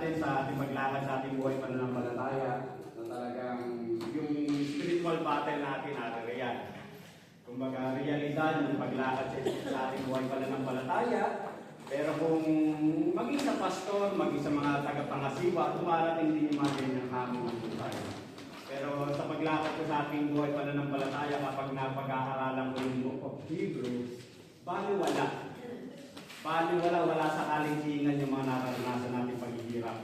natin sa ating paglakad sa ating buhay pananampalataya na talagang yung spiritual battle natin yan. Kumbaga, realidad ng paglakad sa ating buhay pananampalataya. Pero kung maging sa pastor, maging sa mga tagapangasiwa, tumarating din yung mga ganyan hamon ng buhay. Pero sa paglakad ko sa ating buhay pananampalataya, kapag napag-aaralan ko yung Book of Hebrews, baliwala. Wala sa kalintingan yung mga naranasan natin paghihirap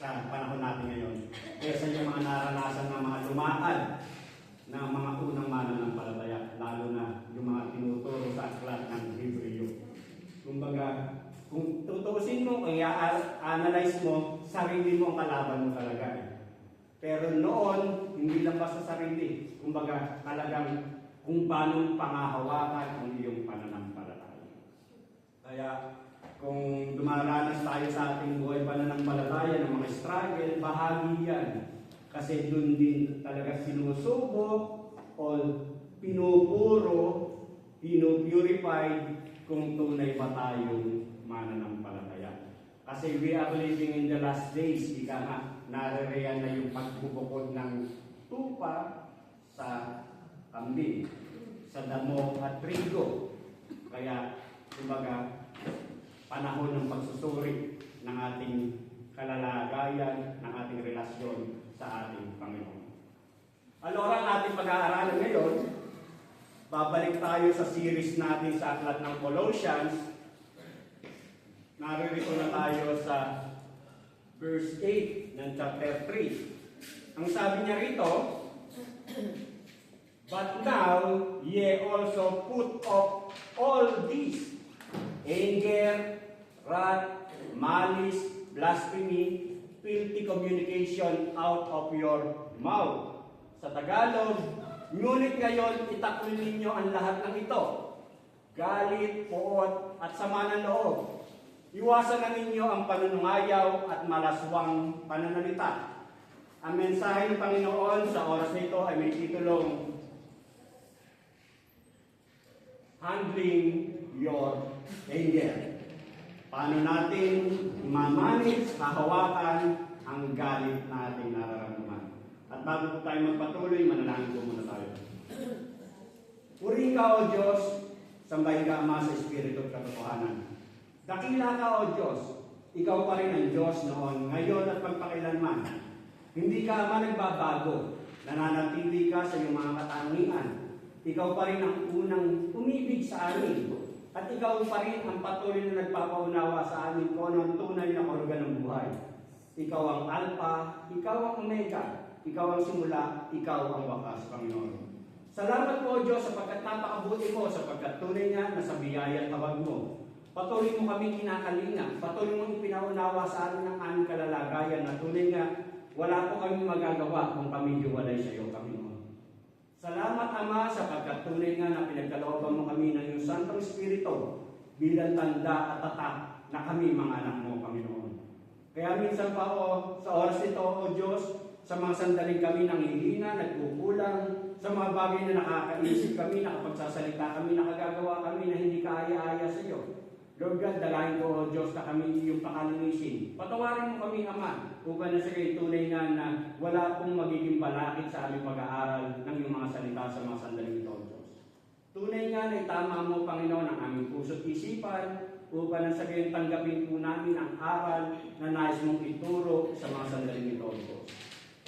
sa panahon natin ngayon. Kesa yung mga naranasan ng mga lumaan na mga unang mananampalataya, lalo na yung mga tinuturo sa aklat ng Hebreo. Kumbaga, kung tutuusin mo, kung i-analyze mo, sarili mo ang kalaban mo talaga. Pero noon, hindi lang basta sarili. Kumbaga, talagang kung paano pangahawakan ang iyong pananampalataya. Kaya, kung dumaranas tayo sa ating buhay pananampalataya ng mga struggle, bahagi yan. Kasi doon din talaga sinusubok o pinupuro, pinupurify kung tunay ba tayong mananampalataya. Kasi we are living in the last days, ika nga, naririyan na yung pagbubukod ng tupa sa kambing, sa damo at trigo. Kaya, kumbaga, panahon ng pagsusuri ng ating kalalagayan, ng ating relasyon sa ating Panginoon. Ano ang ating pag-aaralan ngayon? Babalik tayo sa series natin sa aklat ng Colossians. Naririto na tayo sa verse 8 ng chapter 3. Ang sabi niya rito, "But now ye also put off all these, anger, wrath, malice, blasphemy, filthy communication out of your mouth." Sa Tagalog, ngunit ngayon itakwil ninyo ang lahat ng ito: galit, puot, at sama ng loob. Iwasan na ninyo ang panunungayaw at malaswang pananalita. Ang mensahe ng Panginoon sa oras na ito ay may titulong Handling Your Anger. Paano natin mamanage, hahawakan ang galit nating nararamdaman. At bago po tayo magpatuloy, manalangin po muna tayo. Purihin ka, O Diyos, sambahin ka, Ama, sa Espiritu at katotohanan. Dakila ka, O Diyos, ikaw pa rin ang Diyos noon, ngayon at pagpakilanman. Hindi ka, Ama, nagbabago. Nananatili ka sa iyong mga katangian. Ikaw pa rin ang unang umibig sa amin. At ikaw pa rin ang patuloy na nagpapaunawa sa amin kung ano ang tunay na kahulugan ng buhay. Ikaw ang Alpha, ikaw ang Omega, ikaw ang simula, ikaw ang wakas, Panginoon. Salamat po, Diyos, sapagkat napakabuti mo, sapagkat tunay nga na sa biyaya at tawag mo. Patuloy mo kami kinakalinga, patuloy mo ipinaunawa sa amin ang aming kalalagayan na tunay nga wala po kami magagawa kung kami hiwalay sa iyo, Panginoon. Salamat, Ama, sapagkat tunay nga na pinagkalooban mo kami ng iyong Santong Espiritu bilang tanda at tatak na kami mga anak mo, Panginoon. Kaya minsan pa, sa oras ito, O Diyos, sa mga sandaling kami nanghihina, nagkukulang, sa mga bagay na nakakaisip kami, nakapagsasalita kami, nakagagawa kami na hindi kaaya-aya sa iyo. Lord God, dalahin ko, O Diyos, na kami iyong pakalinisin. Patawarin mo kami, Ama, upang na sa kayo tunay nga na wala pong magiging balakid sa aming pag-aaral ng iyong mga salita sa mga sandaling ito, O Diyos. Tunay nga na itama mo, Panginoon, ang aming puso't isipan, upang na sa kayo tanggapin po namin ang aral na nais mong ituro sa mga sandaling ito, O Diyos.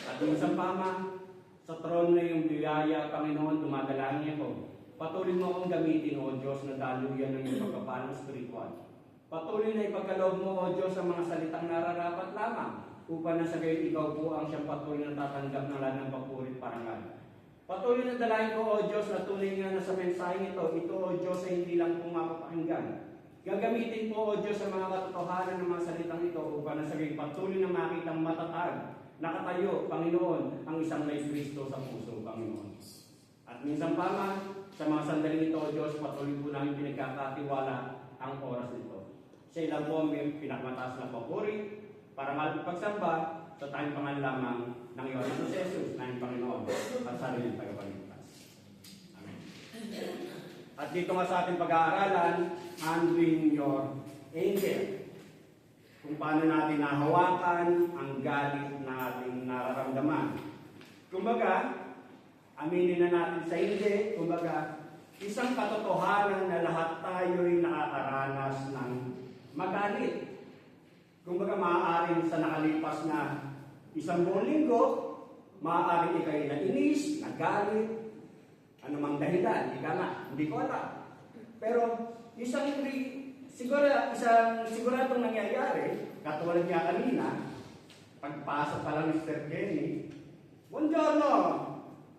At yung isang pama, sa trono na yung biyaya, Panginoon, dumadalangin ako. Patuloy mo akong gamitin, O Diyos, na daluyan ng iyong pagkapalang spiritual. Patuloy na ipagkaloob mo, O Diyos, ang mga salitang nararapat lamang upang na sa gayon ikaw po ang siyang patuloy na tatanggap ng lahat ng papurit parangal. Patuloy na dalahin ko, O Diyos, na tunay nga na sa mensaheng ito, O Diyos, ay hindi lang pong mapapakinggan. Gagamitin po, O Diyos, ang mga katotohanan ng mga salitang ito upang na sa gayon patuloy na makitang matatag, nakatayo, Panginoon, ang isang may Kristo sa puso, Panginoon. At minsan pa man, sa mga sandaling ito, O Diyos, patuloy po namin pinagkakatiwala ang oras nito. Sa ilang po may pinakamataas na papuri, para pagsamba sa tayong pangalan lamang ng iyong Anak na Jesus, na Panginoon at sariling tagapagligtas. Amen. At dito nga sa ating pag-aaralan, handling your anger. kung paano natin nahawakan ang galit na ating nararamdaman. Kumbaga, aminin na natin sa hindi, kumbaga, isang katotohanan na lahat tayo'y nakakaranas ng magalit. Kumbaga, maaaring sa nakalipas na isang buong linggo, maaaring ikaw'y nainis, nagalit, anumang dahilan, hindi ko alam. Pero, siguradong nangyayari, katulad niya kanina, pagpasok pa lang ni Mr. Jenny, buongiorno!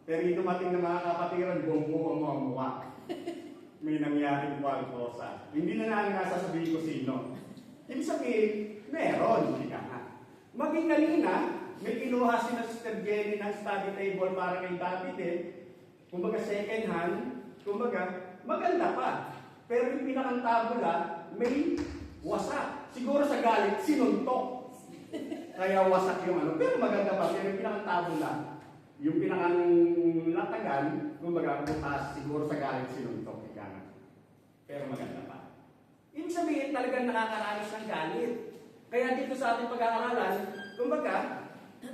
Pero yung dumating na mga kapatiran, bumbuo mo ang mukha. May nangyaring kwalkosa. Hindi na namin nasasabihin ko sino. Ibig sabihin, meron, hindi ka nga. Maging kanina, may kinuha si Mr. Jenny ng study table para kay David kumbaga second hand, kumbaga maganda pa. Pero yung pinakang tabula, may wasak. Siguro sa galit, sinuntok. Kaya wasak yung ano. Pero maganda pa, pero yung pinakang tabula, yung pinakang latagan, kumbaga bukas, siguro sa galit, sinuntok. Pero maganda pa. Ibig sabihin, talagang nakakaranas ng galit. Kaya dito sa ating pag-aaralan, kumbaga,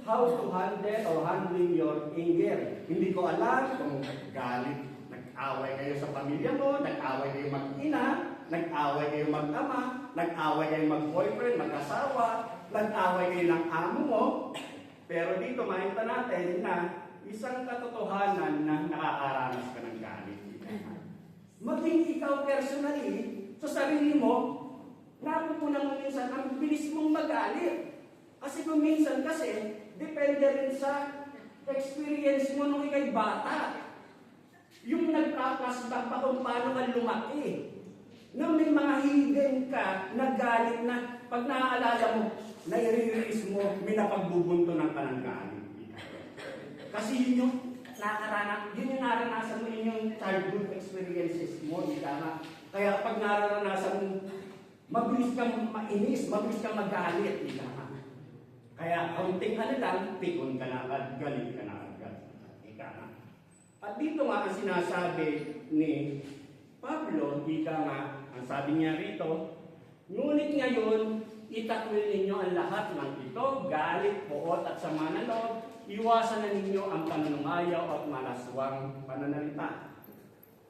how to handle or handling your anger. Hindi ko alam kung galit, nag-away kayo sa pamilya mo, nag-away kayo mag-ina, nag-away kayo mag-ama, nag-away kayo mag-boyfriend, mag-asawa, nag-away kayo ng amo mo. Pero dito makita natin na isang katotohanan na nakakaranas ka ng galit. Maging ikaw personally, sa sarili mo, napupunan mo minsan, ang bilis mong magalit. Kasi kung minsan kasi, depende rin sa experience mo nung ikay bata. Yung nagkakasbak pa kung paano ka lumaki. Nung may mga hidden ka, nagalit na, pag naaalala mo, nai-release mo, may napagbubunto ng kanang galit. Kasi yun yung yun yung naranasan mo, yun yung childhood experiences mo, di ka. Kaya pag naranasan mo, mabilis kang mainis, mabilis kang magalit, di ka. Kaya kaunting lang, pikon ka na agad, galit ka na agad. Di ka. At dito nga ang sinasabi ni Pablo, di ka nga, ang sabi niya rito, ngunit ngayon, itakwil ninyo ang lahat ng ito, galit, poot at sama ng loob, iwasan na ninyo ang panunungayaw at malaswang pananalita.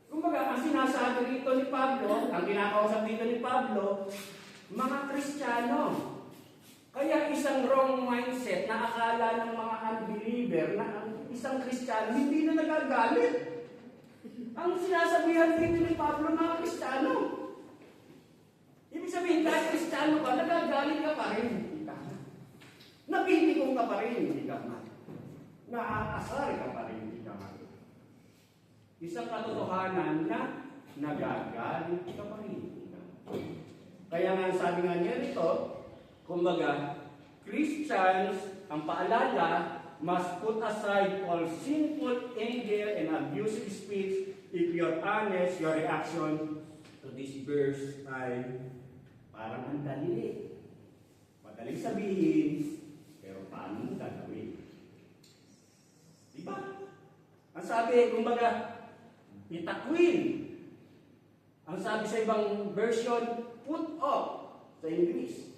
Kumbaga, ang sinasabi rito ni Pablo, ang kinakausap dito ni Pablo, mga Kristiyano. Kaya isang wrong mindset na akala ng mga unbeliever na ang isang Kristiyano hindi na nagagalit. Ang sinasabihan dito ni Pablo, mga Kristiyano. Ibig sabihin, kahit Kristiyano ka, nagagalit ka pa rin. Napipikong ka pa rin, hindi ka man. Naaasar ka pa rin, hindi ka man. Isang katotohanan na nagagalit ka pa rin. Kaya nga sabi nga niya nito, kumbaga, Christians, ang paalala, must put aside all sinful anger and abusive speech. If you're honest, your reaction to this verse ay parang ang dali. Madaling sabihin, pero paano mo gagawin? Diba? Ang sabi, kumbaga, itakwil. Ang sabi sa ibang version, put off sa English.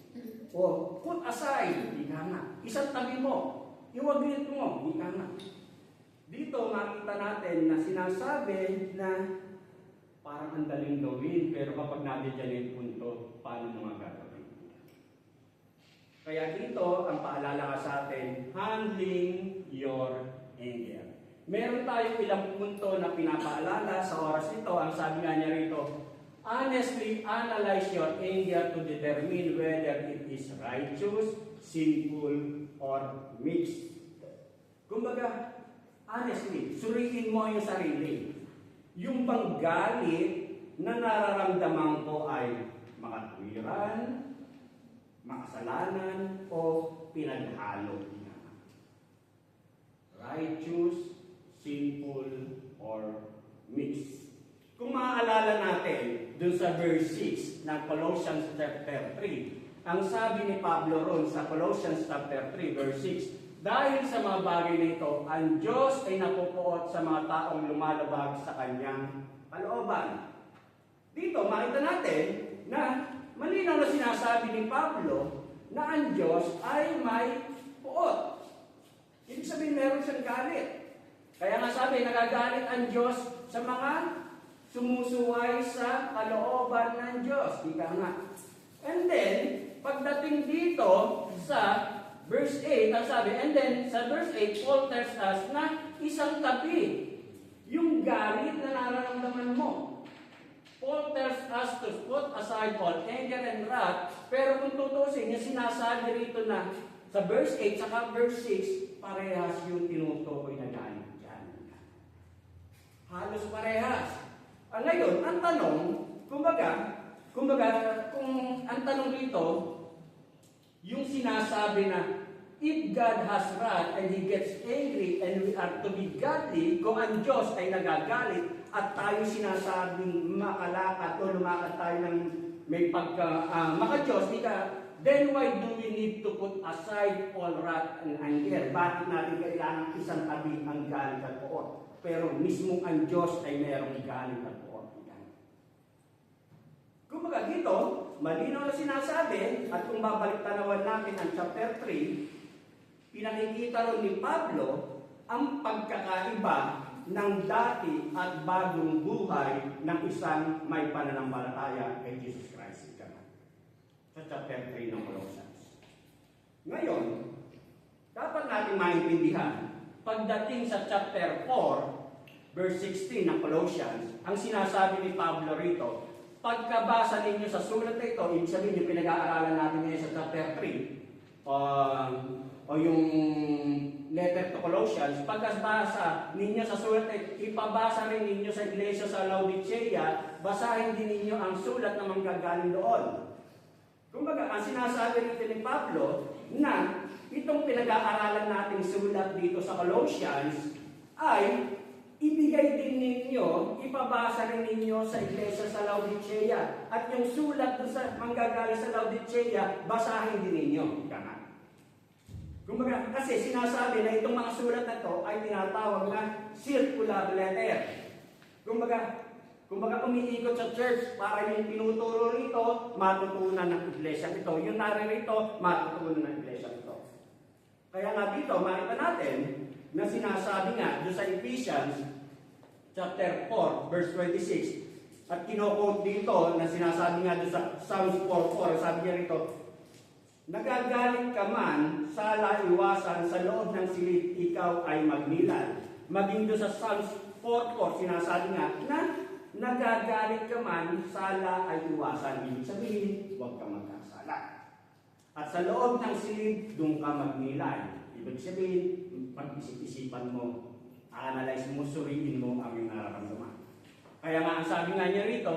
O put aside, di ka nga. Isang tabi mo. Iwaglit mo, di ka nga. Dito makita natin na sinasabi na parang ang daling gawin, pero kapag nabigyan yung punto, paano mo nga gagawin? Kaya dito, ang paalala sa atin, handling your anger. Meron tayong ilang punto na pinapaalala sa oras ito. Ang sabi nga niya rito, honestly analyze your anger to determine whether it is righteous, sinful, or mixed. Kumbaga, honestly, suriin mo yung sarili. Yung bang galit na nararamdaman ko ay makatwiran, makasalanan, o pinaghalo. Righteous, sinful, or mixed. Kung maaalala natin, dun sa verse 6 ng Colossians chapter 3, ang sabi ni Pablo ron sa Colossians chapter 3, verse 6, dahil sa mga bagay na ito, ang Diyos ay napupuot sa mga taong lumalabag sa kanyang kalooban. Dito, makita natin na malinaw na sinasabi ni Pablo na ang Diyos ay may puot. Ibig sabihin meron siyang galit. Kaya nga sabi, nagagalit ang Diyos sa mga sumusuway sa kalooban ng Diyos. Ika nga. And then, pagdating dito sa verse 8, ang sabi, and then sa verse 8, Paul tells us na isang tabi yung galit na nararamdaman mo. Paul tells us to put aside all anger and wrath, pero kung tutusin, yung sinasabi rito na sa verse 8 saka verse 6, parehas yung tinutukoy na galit dyan. Halos parehas. Ngayon, ang tanong, kumbaga, kung ang tanong dito, yung sinasabi na, if God has wrath and He gets angry and we are to be godly, kung ang Diyos ay nagagalit at tayo sinasabing makalakad o lumakad tayo ng may maka-Diyos, then why do we need to put aside all wrath and anger? Bakit natin kailangan isang tabi ang galit at puot? Pero mismo ang Diyos ay merong galit at puot. Kumbaga dito, malinaw na sinasabi, at kung babalik tanawan natin ang chapter 3, pinakikita ron ni Pablo ang pagkakaiba ng dati at bagong buhay ng isang may pananampalataya kay Jesus Christ. Sa chapter 3 ng Colossians. Ngayon, dapat natin maintindihan, pagdating sa chapter 4, verse 16 ng Colossians, ang sinasabi ni Pablo rito, pagkabasa ninyo sa sulat na ito, ibig sabihin yung pinag-aaralan natin ngayon sa chapter 3, o yung letter to Colossians, pagkabasa ninyo sa sulat na ito, ipabasa rin ninyo sa iglesia sa Laodicea, basahin din ninyo ang sulat na manggagaling doon. Kumbaga, ang sinasabi rito ni Pablo na itong pinag-aaralan nating sulat dito sa Colossians ay ibigay din ninyo, ipabasa rin ninyo sa iglesia sa Laodicea. At yung sulat sa manggagaling sa Laodicea, basahin din ninyo. Kumbaga, kasi sinasabi na itong mga sulat na ito ay tinatawag na circular letter. Kumbaga umiikot sa church para yung tinuturo rito, matutunan ng iglesia ito. Yung naririto, matutunan ng iglesia ito. Kaya nga dito, makita natin na sinasabi nga doon sa Ephesians chapter 4, verse 26. At kino-quote dito na sinasabi nga doon sa Psalms 4:4, sabi niya rito, nagagalit ka man, sala iwasan, sa loob ng silid, ikaw ay magnilan. Maging doon sa Psalms 4:4, sinasabi nga na nagagalit ka man, sala ay iwasan. Ibig sabihin, huwag ka magkasala. At sa loob ng silid, doon ka magnilay. Ibig sabihin, pag-isip-isipan mo, analyze mo, suriin mo ang iyong nararamdaman. Kaya nga, ang sabi nga niya rito,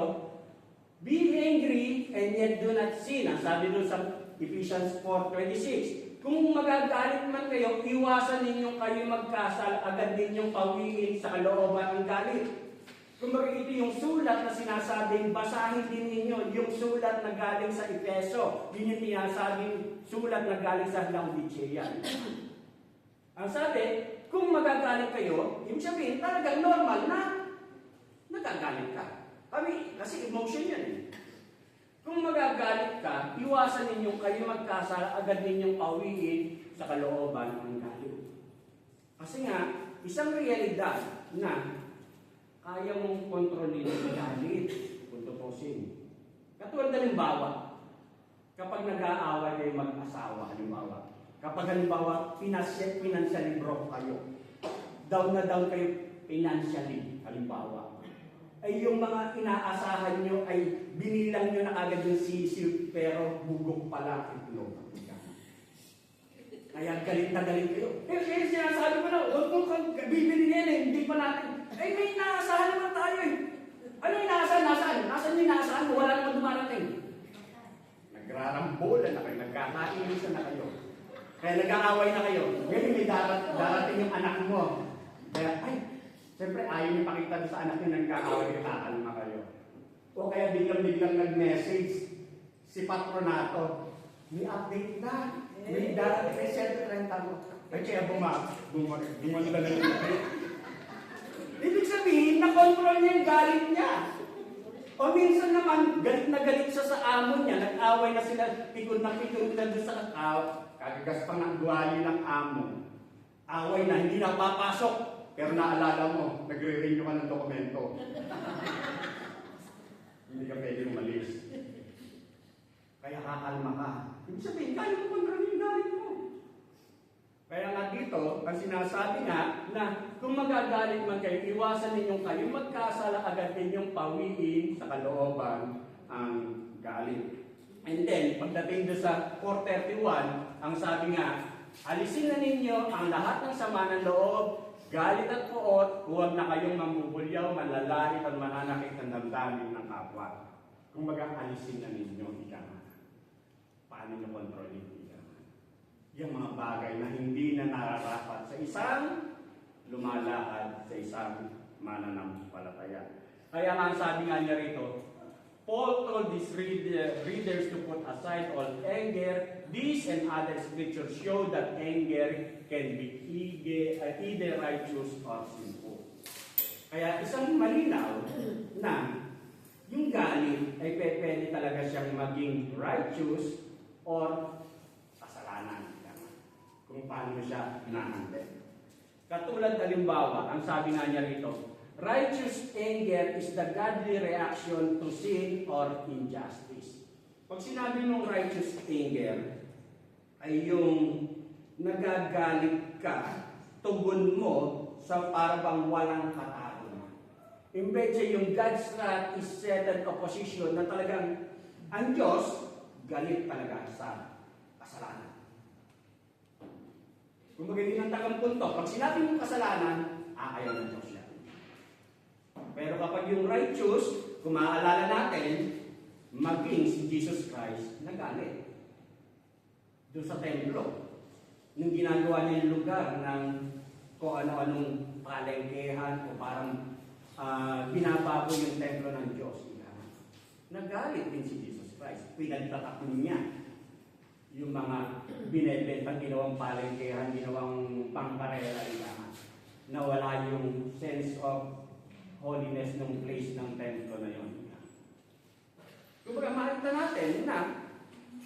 be angry and yet do not sin. Ang sabi doon sa Ephesians 4:26, kung magagalit man kayo, iwasan ninyong kayo magkasal, agad ninyong pawiin sa kalooban ng galit. Kumbaga ito yung sulat na sinasabing basahin din ninyo, yung sulat na galing sa Efeso. Yun yung sinasabing sulat na galing sa Laodicea. Ang sabi, kung magagalit kayo, ibig sabihin talagang normal na nagagalit ka. Kasi emotion yan eh. Kung magagalit ka, iwasan ninyong kayo magkasala, agad ninyong pawiin sa kalooban ng galit. Kasi nga, isang realidad na kaya mong kontrolin ang galit kung tutusin. Katulad halimbawa, kapag nag-aaway kayo mag-asawa, halimbawa, kapag halimbawa, financially broke kayo, down na down kayo financially, halimbawa, ay yung mga inaasahan nyo ay binilang nyo na agad yung sisiw, pero bugok pala itlog. Kaya galit na galit kayo. Kaya sinasabi ko na, huwag mo kang bibili yan eh, hindi pa natin. May inaasahan naman tayo eh. Ano inaasahan? Nasaan yung inaasahan? Wala naman dumarating. Nagrarambola na kayo, nagkakainisan na kayo. Kaya nag-aaway na kayo. Ngayon may darating yung anak mo. Kaya, siyempre ayaw niyo pakita sa anak niyo nagkakaaway kayo, kakalma kayo. O kaya biglang nag-message si Patronato. May update na. May darating na siyempre ng tango. Kaya bumagda na. Ibig sabihin, na-control niya yung galit niya. O minsan naman, galit na galit siya sa amo niya, nag-away na sila, pikon na doon sa kagagas pa ng guwali ng amo. Away na, hindi na papasok. Pero naalala mo, nagre-renew ka ng dokumento. Hindi ka pwede umalis. Kaya kakalma ka. Ibig sabihin, kaya mo kontrolin yung galit mo. Kaya nga dito, ang sinasabi nga na kung magagalit man kayo, iwasan ninyong kayo, magkasala agad ninyong pawiin sa kalooban ang galit. And then, pagdating doon sa 4:31, ang sabi nga, alisin na ninyo ang lahat ng sama ng loob, galit at puot, huwag na kayong mamubulyaw, manlalait at mananakit ng damdamin ng kapwa. Kung alisin na ninyo, ika nga. Paano nyo kontrolin? Yung mga bagay na hindi na nararapat sa isang lumalakad sa isang mananampalataya. Kaya nga sabi nga niya rito, Paul told these readers to put aside all anger. These and other scriptures show that anger can be either righteous or sinful. Kaya isang malinaw na yung galit ay pwede talaga siyang maging righteous or kasalanan. Kung paano siya na-handle. Katulad halimbawa, ang sabi nga niya rito, righteous anger is the godly reaction to sin or injustice. Pag sinabi ng righteous anger, ay yung nagagalit ka, tugon mo sa parang walang katarungan. Imbes yung God's wrath is set in opposition na talagang ang Diyos galit talaga sa kasalanan. Kung hindi ng tagang punto, pag sinabi mong kasalanan, ayaw ng Diyos yan. Pero kapag yung righteous, kung maaalala natin, maging si Jesus Christ nagalit. Doon sa templo, nung ginagawa niya yung lugar ng kung ano-anong palengkehan o parang binabago yung templo ng Diyos. Nagalit din si Jesus Christ. Pinagtatakon niya yung mga binebentang ginawang palengkehan, ginawang pangkarera nila. Nawala yung sense of holiness ng place ng templo na yun. Kumbaga, makita natin na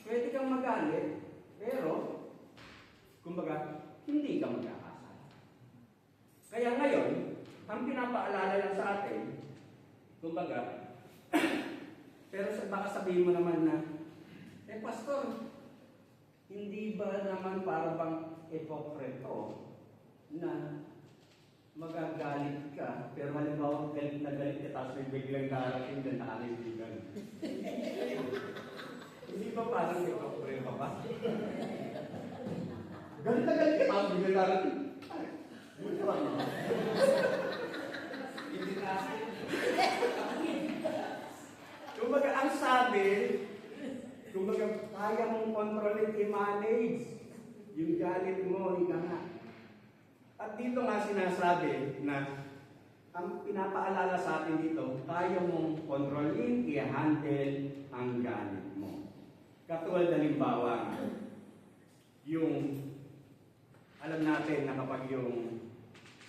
pwede kang magalit, pero kumbaga, hindi ka magkakasala. Kaya ngayon, ang pinapaalala lang sa atin, kumbaga, pero baka sabihin mo naman na, Pastor, hindi ba naman para bang ipokreto na magagalit ka, pero halimbawa galit na galit ka, tapos may biglang darating na nakalibigan. Hindi ba parang ipokreto pa? Galit na galit ka, tapos biglang darating. Ay, buti ba naman? Hindi na. Kumbaga, ang sabi, kumbaga, kaya mong kontrolin, i-manage yung galit mo, ika nga. At dito nga sinasabi na ang pinapaalala sa atin dito, kaya mong kontrolin, i-handle ang galit mo. Katulad halimbawa, yung alam natin na kapag yung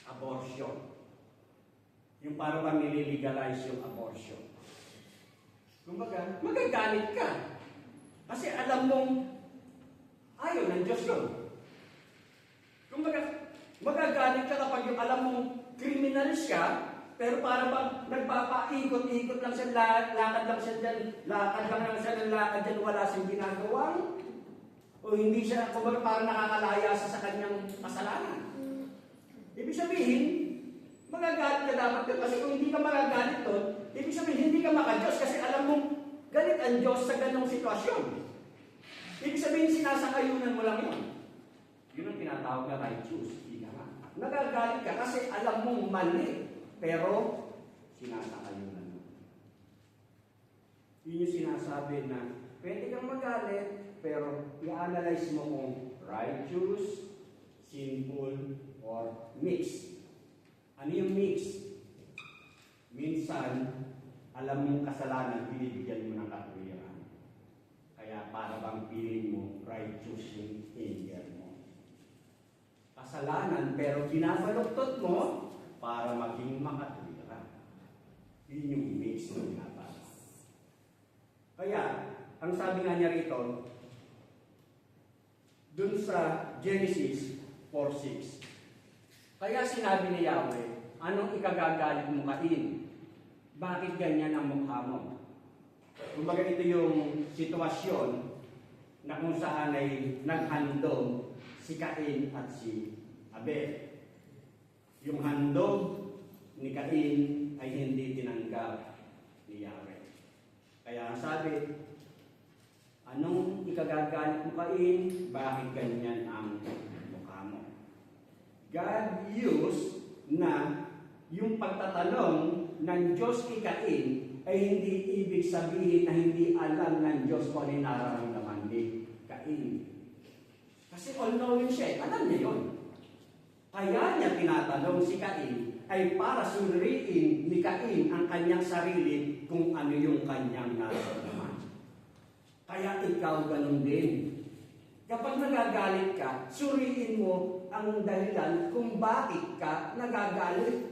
abortion, yung parang bang nililegalize yung abortion. Kumbaga, magagalit ka. Kasi alam mong ayaw ng Diyos yun. Kumbaga, magagalit ka kapag yung alam mong criminal siya, pero para bang nagpapaikot-ikot lang siya, lakad lang siya dyan, wala siyang ginagawang, o hindi siya, kumbaga parang nakakalaya sa kanyang kasalanan. Ibig sabihin, magagalit ka dapat doon, kasi kung hindi ka magagalit doon, ibig sabihin, hindi ka maka-Diyos, kasi alam mong galit ang Diyos sa ganong sitwasyon. Ibig sabihin, sinasakayunan mo lang yun. Yun ang tinatawag na righteous. Nagagalit ka kasi alam mong mali, pero sinasakayunan mo. Yun yung sinasabi na pwede kang magalit, pero i-analyze mo kung righteous, sinful, or mixed. Ano yung mixed? Minsan, alam mong kasalanan, binibigyan mo ng katuwiran. Kaya para bang feeling mo, righteous yung anger mo. Kasalanan, pero binabaluktot mo para maging makatwiran. Yun yung mix ng ginagawa. ang sabi nga niya rito, dun sa Genesis 4:6. Kaya sinabi ni Yahweh, anong ikagagalit mo Cain? Bakit ganyan ang mukha mo? Kumbaga ito yung sitwasyon na kung saan ay naghandog si Cain at si Abel. Yung handog ni Cain ay hindi tinanggap ni Yahweh. Kaya ang sabi, anong ikagagalit mo Cain? Bakit ganyan ang mukha mo? God used na yung pagtatanong ng Diyos kay Cain ay hindi ibig sabihin na hindi alam ng Diyos kung ano yung nararamdaman ni Cain. Kasi all-knowing siya, alam niya yun. Kaya niya tinatanong si Cain ay para suriin ni Cain ang kanyang sarili kung ano yung kanyang nararamdaman. Kaya ikaw ganun din. Kapag nagagalit ka, suriin mo ang dahilan kung bakit ka nagagalit.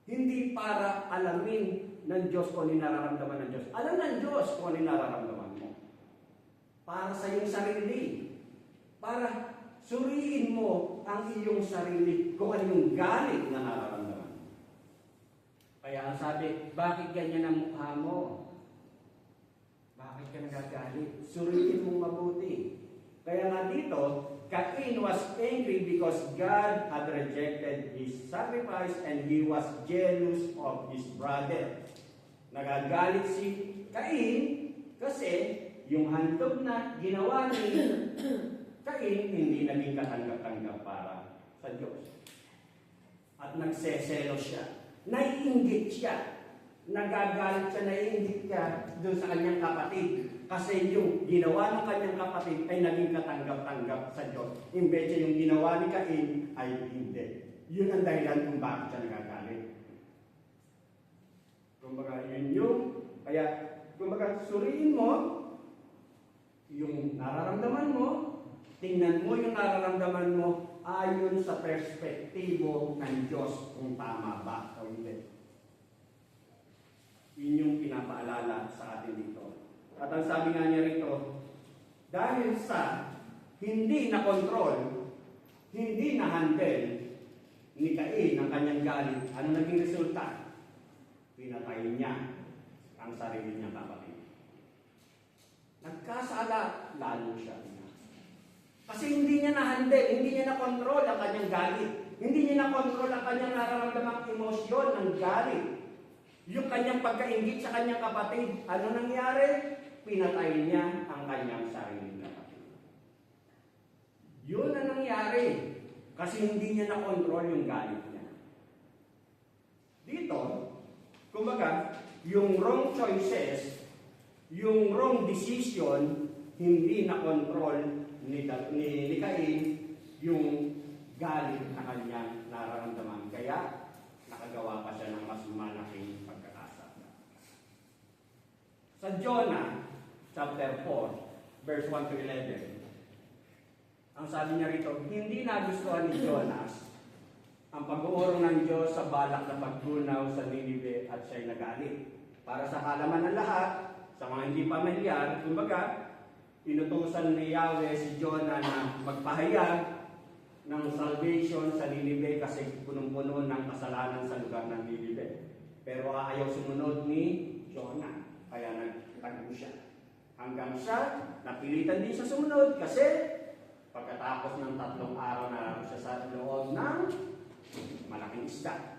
Hindi para alamin ng Diyos kung ano nararamdaman ng Diyos. Alam ng Diyos kung ano nararamdaman mo. Para sa iyong sarili. Para suriin mo ang iyong sarili kung ano yung galit na nararamdaman mo. Kaya ang sabi, bakit ganyan ang mukha mo? Bakit ka nagagalit? Suriin mo mabuti. Kaya nga dito, Cain was angry because God had rejected his sacrifice and he was jealous of his brother. Nagagalit si Cain kasi yung handog na ginawa ni Cain hindi naging katanggap-tanggap para sa Diyos. At nagseselos siya. Naiinggit siya. Nagagalit siya, naiinggit siya doon sa kanyang kapatid. Kasi yung ginawa ng kanyang kapatid ay naging katanggap-tanggap sa Diyos. Imbes yung ginawa ni Cain ay hindi. Yun ang dahilan kung bakit siya nagagalit. Kumbaga, yun yung, kaya, kumbaga, suriin mo yung nararamdaman mo, tingnan mo yung nararamdaman mo ayon sa perspektibo ng Diyos kung tama ba o hindi. Yun yung pinapaalala sa atin dito. At ang sabi nga niya rito, dahil sa hindi na-control, hindi na-handle ni Cain ang kanyang galit, ano naging resulta? Pinatay niya ang sarili niyang kapatid. Nagkasala, lalo siya. Kasi hindi niya na-handle, hindi niya na-control ang kanyang galit. Hindi niya na-control ang kanyang nararamdamang emosyon ng galit. Yung kanyang pagkaingit sa kanyang kapatid, ano nangyari? Pinatay niya ang kanyang sariling kapatid. Yun ang nangyari. Kasi hindi niya na-control yung galit niya. Dito, kumbaga, yung wrong choices, yung wrong decision, hindi na-control ni Cain yung galit na kanyang nararamdaman. Kaya, nakagawa pa siya ng mas malaking pagkakasala. Sa Jonah, chapter 4, verse 1 to 11, ang sabi niya rito, hindi nagustuhan ni Jonas ang pag-uurong ng Diyos sa balak na paggunaw sa Ninive at siya'y nagalit. Para sa halaman ng lahat, sa mga hindi pamilyar, kumbaga, inutusan ni Yahweh si Jonah na magpahayag ng salvation sa Ninive kasi punong-puno ng kasalanan sa lugar ng Ninive. Pero ayaw sumunod ni Jonah, kaya nagtago siya. Hanggang siya, napilitan din sa sumunod kasi pagkatapos ng 3 araw na siya sa loob ng malaking isda.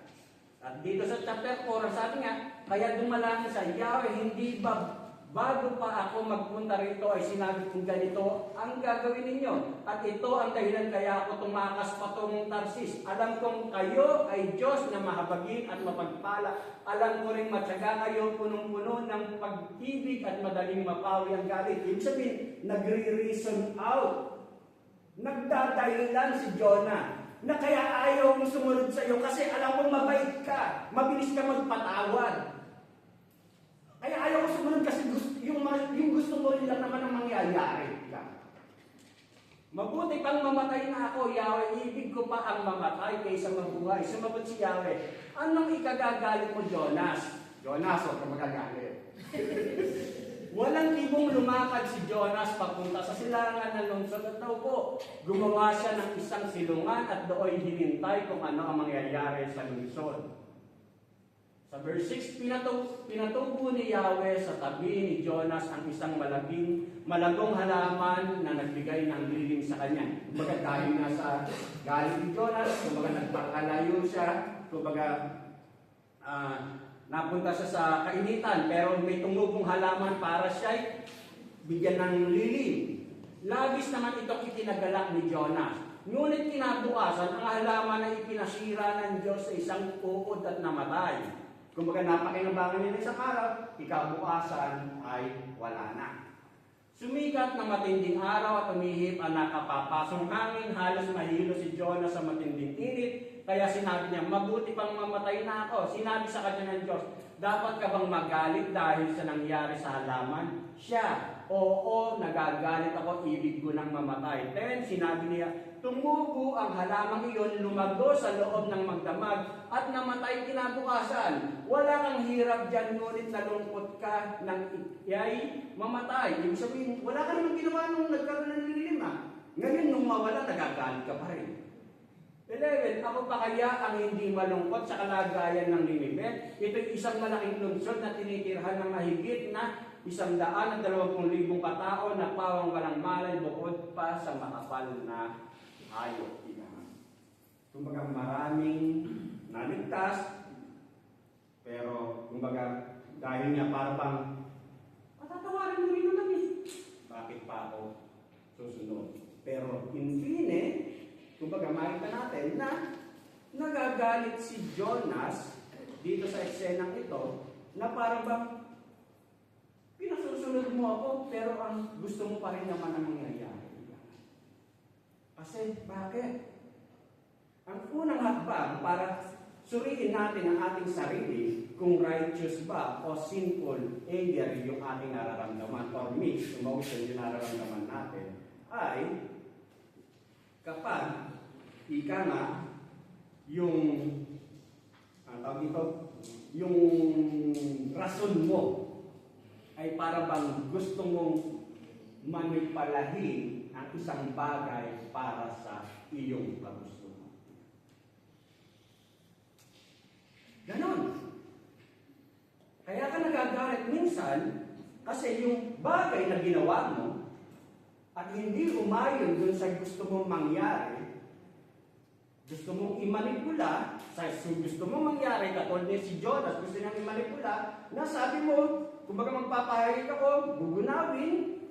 At dito sa chapter 4, sabi nga, kaya dumalangin sa Yahweh, hindi ba bago pa ako magpunta rito ay sinabi kong ganito ang gagawin ninyo. At ito ang dahilan kaya ako tumakas patungong Tarsis. Alam kong kayo ay Diyos na mahabagin at mapagpala. Alam ko rin matyaga kayo punong-puno ng pag-ibig at madaling mapawi ang galit. Ibig sabihin, nagre-reason out. Nagdadahilan si Jonah na kaya ayaw mong sumunod sa iyo kasi alam mong mabait ka, mabilis ka magpatawad. Kaya ayaw ko sumunod kasi yung gusto mo rin lang naman ang mangyayari ka. Mabuti pang mamatay na ako, Yahweh, ibig ko pa ang mamatay kaysa mabuhay. Sumagot si Yahweh, anong ikagagalit mo, Jonas? Jonas, huwag ka magagalit. Walang libong lumakad si Jonas papunta sa silangan ng lungsod at daw po. Gumawa siya ng isang silungan at doon hinintay kung ano ang mangyayari sa lungsod. Sa verse 6, pinatubo ni Yahweh sa tabi ni Jonas ang isang malagong halaman na nagbigay ng lilim sa kanya. Kumbaga dahil nga sa galit ni Jonas, kumbaga nagpakalayo siya, kumbaga napunta siya sa kainitan, pero may tumubong halaman para siya bigyan ng lilim. Labis naman itong itinagalak ni Jonas. Ngunit kinabukasan, ang halaman na ipinasira ng Diyos sa isang uod at namatay. Kumbaga napakinabangan nila sa araw, ikabukasan ay wala na. Sumikat na matinding araw at umihip ang nakapapasong hangin, halos mahilo si Jonas sa matinding init, kaya sinabi niya, mabuti pang mamatay na ako. Sinabi sa kanya ng Diyos, dapat ka bang magalit dahil sa nangyari sa halaman? Siya, oo, nagagalit ako, ibig ko nang mamatay. Then, sinabi niya, tumubo ang halamang iyon, lumago sa loob ng magdamag, at namatay kinabukasan. Wala kang hirap dyan, ngunit nalungkot ka ng iyay mamatay. Ibig sabihin, wala ka naman ginawa nung nagkaroon ng lilim. Ngayon, nung mawala, nagagalit ka pa rin. 11, ako pa kaya ang hindi malungkot sa kalagayan ng Nineveh? Ito'y isang malaking lungsod na tinitirhan ng mahigit na 120,000 katao na pawang walang malay bukod pa sa makapal na hayop. Kumbaga maraming naligtas, pero kumbaga dahil nga para bang patatawarin mo rin naman eh. Bakit pa ako susunod? Pero in fine, kumbaga makita natin na nagagalit si Jonas dito sa eksenang ito na parang bang pinasusunod mo ako pero ang gusto mo pa rin naman ang mangyayari. Kasi bakit? Ang unang hakbang para suriin natin ang ating sarili kung righteous ba o sinful anger yung ating nararamdaman or mixed emotion yung nararamdaman natin ay kapag ika nga yung tawag dito, yung rason mo ay para bang gusto mong manipalahin ang isang bagay para sa iyong gusto mo. Ganon. Kaya ka nagagalit minsan kasi yung bagay na ginawa mo at hindi umayon dun sa gusto mong mangyari, gusto mong imanipula, sa gusto mong mangyari, katulad ni si Jonas, gusto niyang imanipula, na sabi mo, kumbaga magpapahayag ako, gugunawin.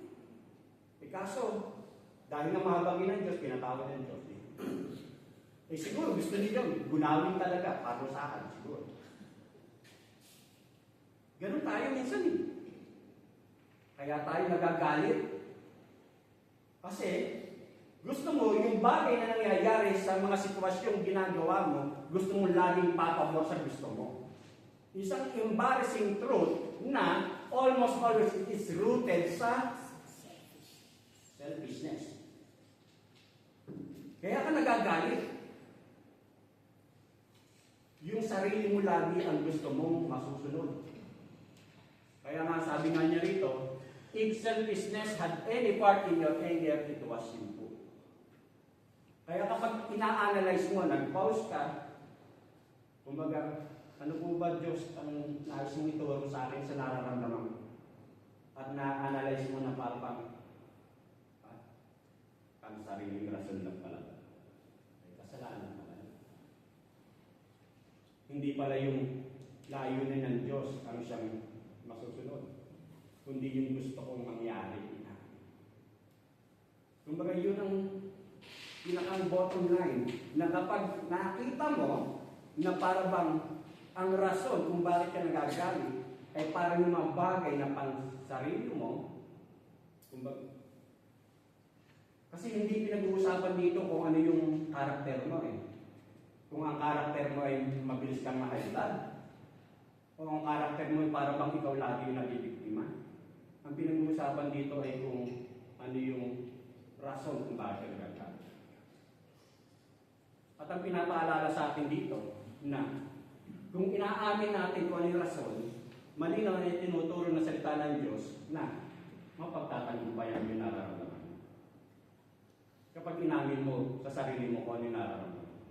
Kaso, dahil na mahabagin ng Diyos, pinatawad ng Diyos. Siguro gusto niya gunawin talaga, parusahan, siguro. Ganun tayo minsan eh. Kaya tayo nagagalit. Kasi, gusto mo, yung bagay na nangyayari sa mga sitwasyong ginagawa mo, gusto mo laging papabor sa gusto mo. Isang embarrassing truth na almost always it is rooted sa selfishness. Kaya ka nagagalit. Yung sarili mo lagi ang gusto mong masusunod. Kaya nga sabi nga niya rito, if selfishness had any part in your anger, it was sinful. Kaya kapag ina-analyze mo, nag-pause ka, kumbaga, ano po ba Diyos ang nais mong ituro sa akin sa nararamdaman mo? At na-analyze mo na parang ang sariling rason lang pala. Ay kasalanan pala. Hindi pala yung layunin ng Diyos ang siyang masusunod, kundi yung gusto kong mangyari. Kumbaga yun ang pinakang bottom line, na kapag nakita mo na para bang ang rason kung bakit ka nagagalit ay para yung mga bagay na pang sarili mo, kumbaga, kasi hindi pinag-uusapan dito kung ano yung karakter mo eh. Kung ang karakter mo ay mabilis kang mahalad, o ang karakter mo ay para bang ikaw lagi yung nabibiktima. Ang pinag-uusapan dito ay kung ano yung rason kung bakit ka nagagalit. At ang pinapaalala sa atin dito na kung inaamin natin kung ano yung rason, malinaw na tinuturo ng salita ng Diyos na mapagtatagumpayan yung nararamdaman mo. Kapag inamin mo sa sarili mo kung ano yung nararamdaman mo.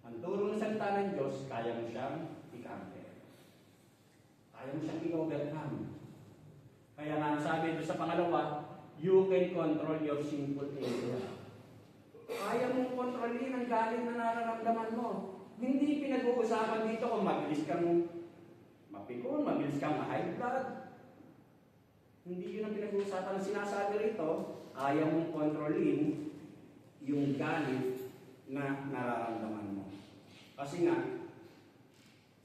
Ang turo ng salita ng Diyos, kaya mo siyang i-counter. Kaya mo siyang i-overcome. Kaya nga sabi doon sa pangalawa, you can control your sinful nature. Kaya mong kontrolin ang galit na nararamdaman mo. Hindi pinag-uusapan dito kung mabilis kang mapikon, mabilis kang high blood. Hindi yun ang pinag-uusapan. Ang sinasabi rito, kaya mong kontrolin yung galit na nararamdaman mo. Kasi nga,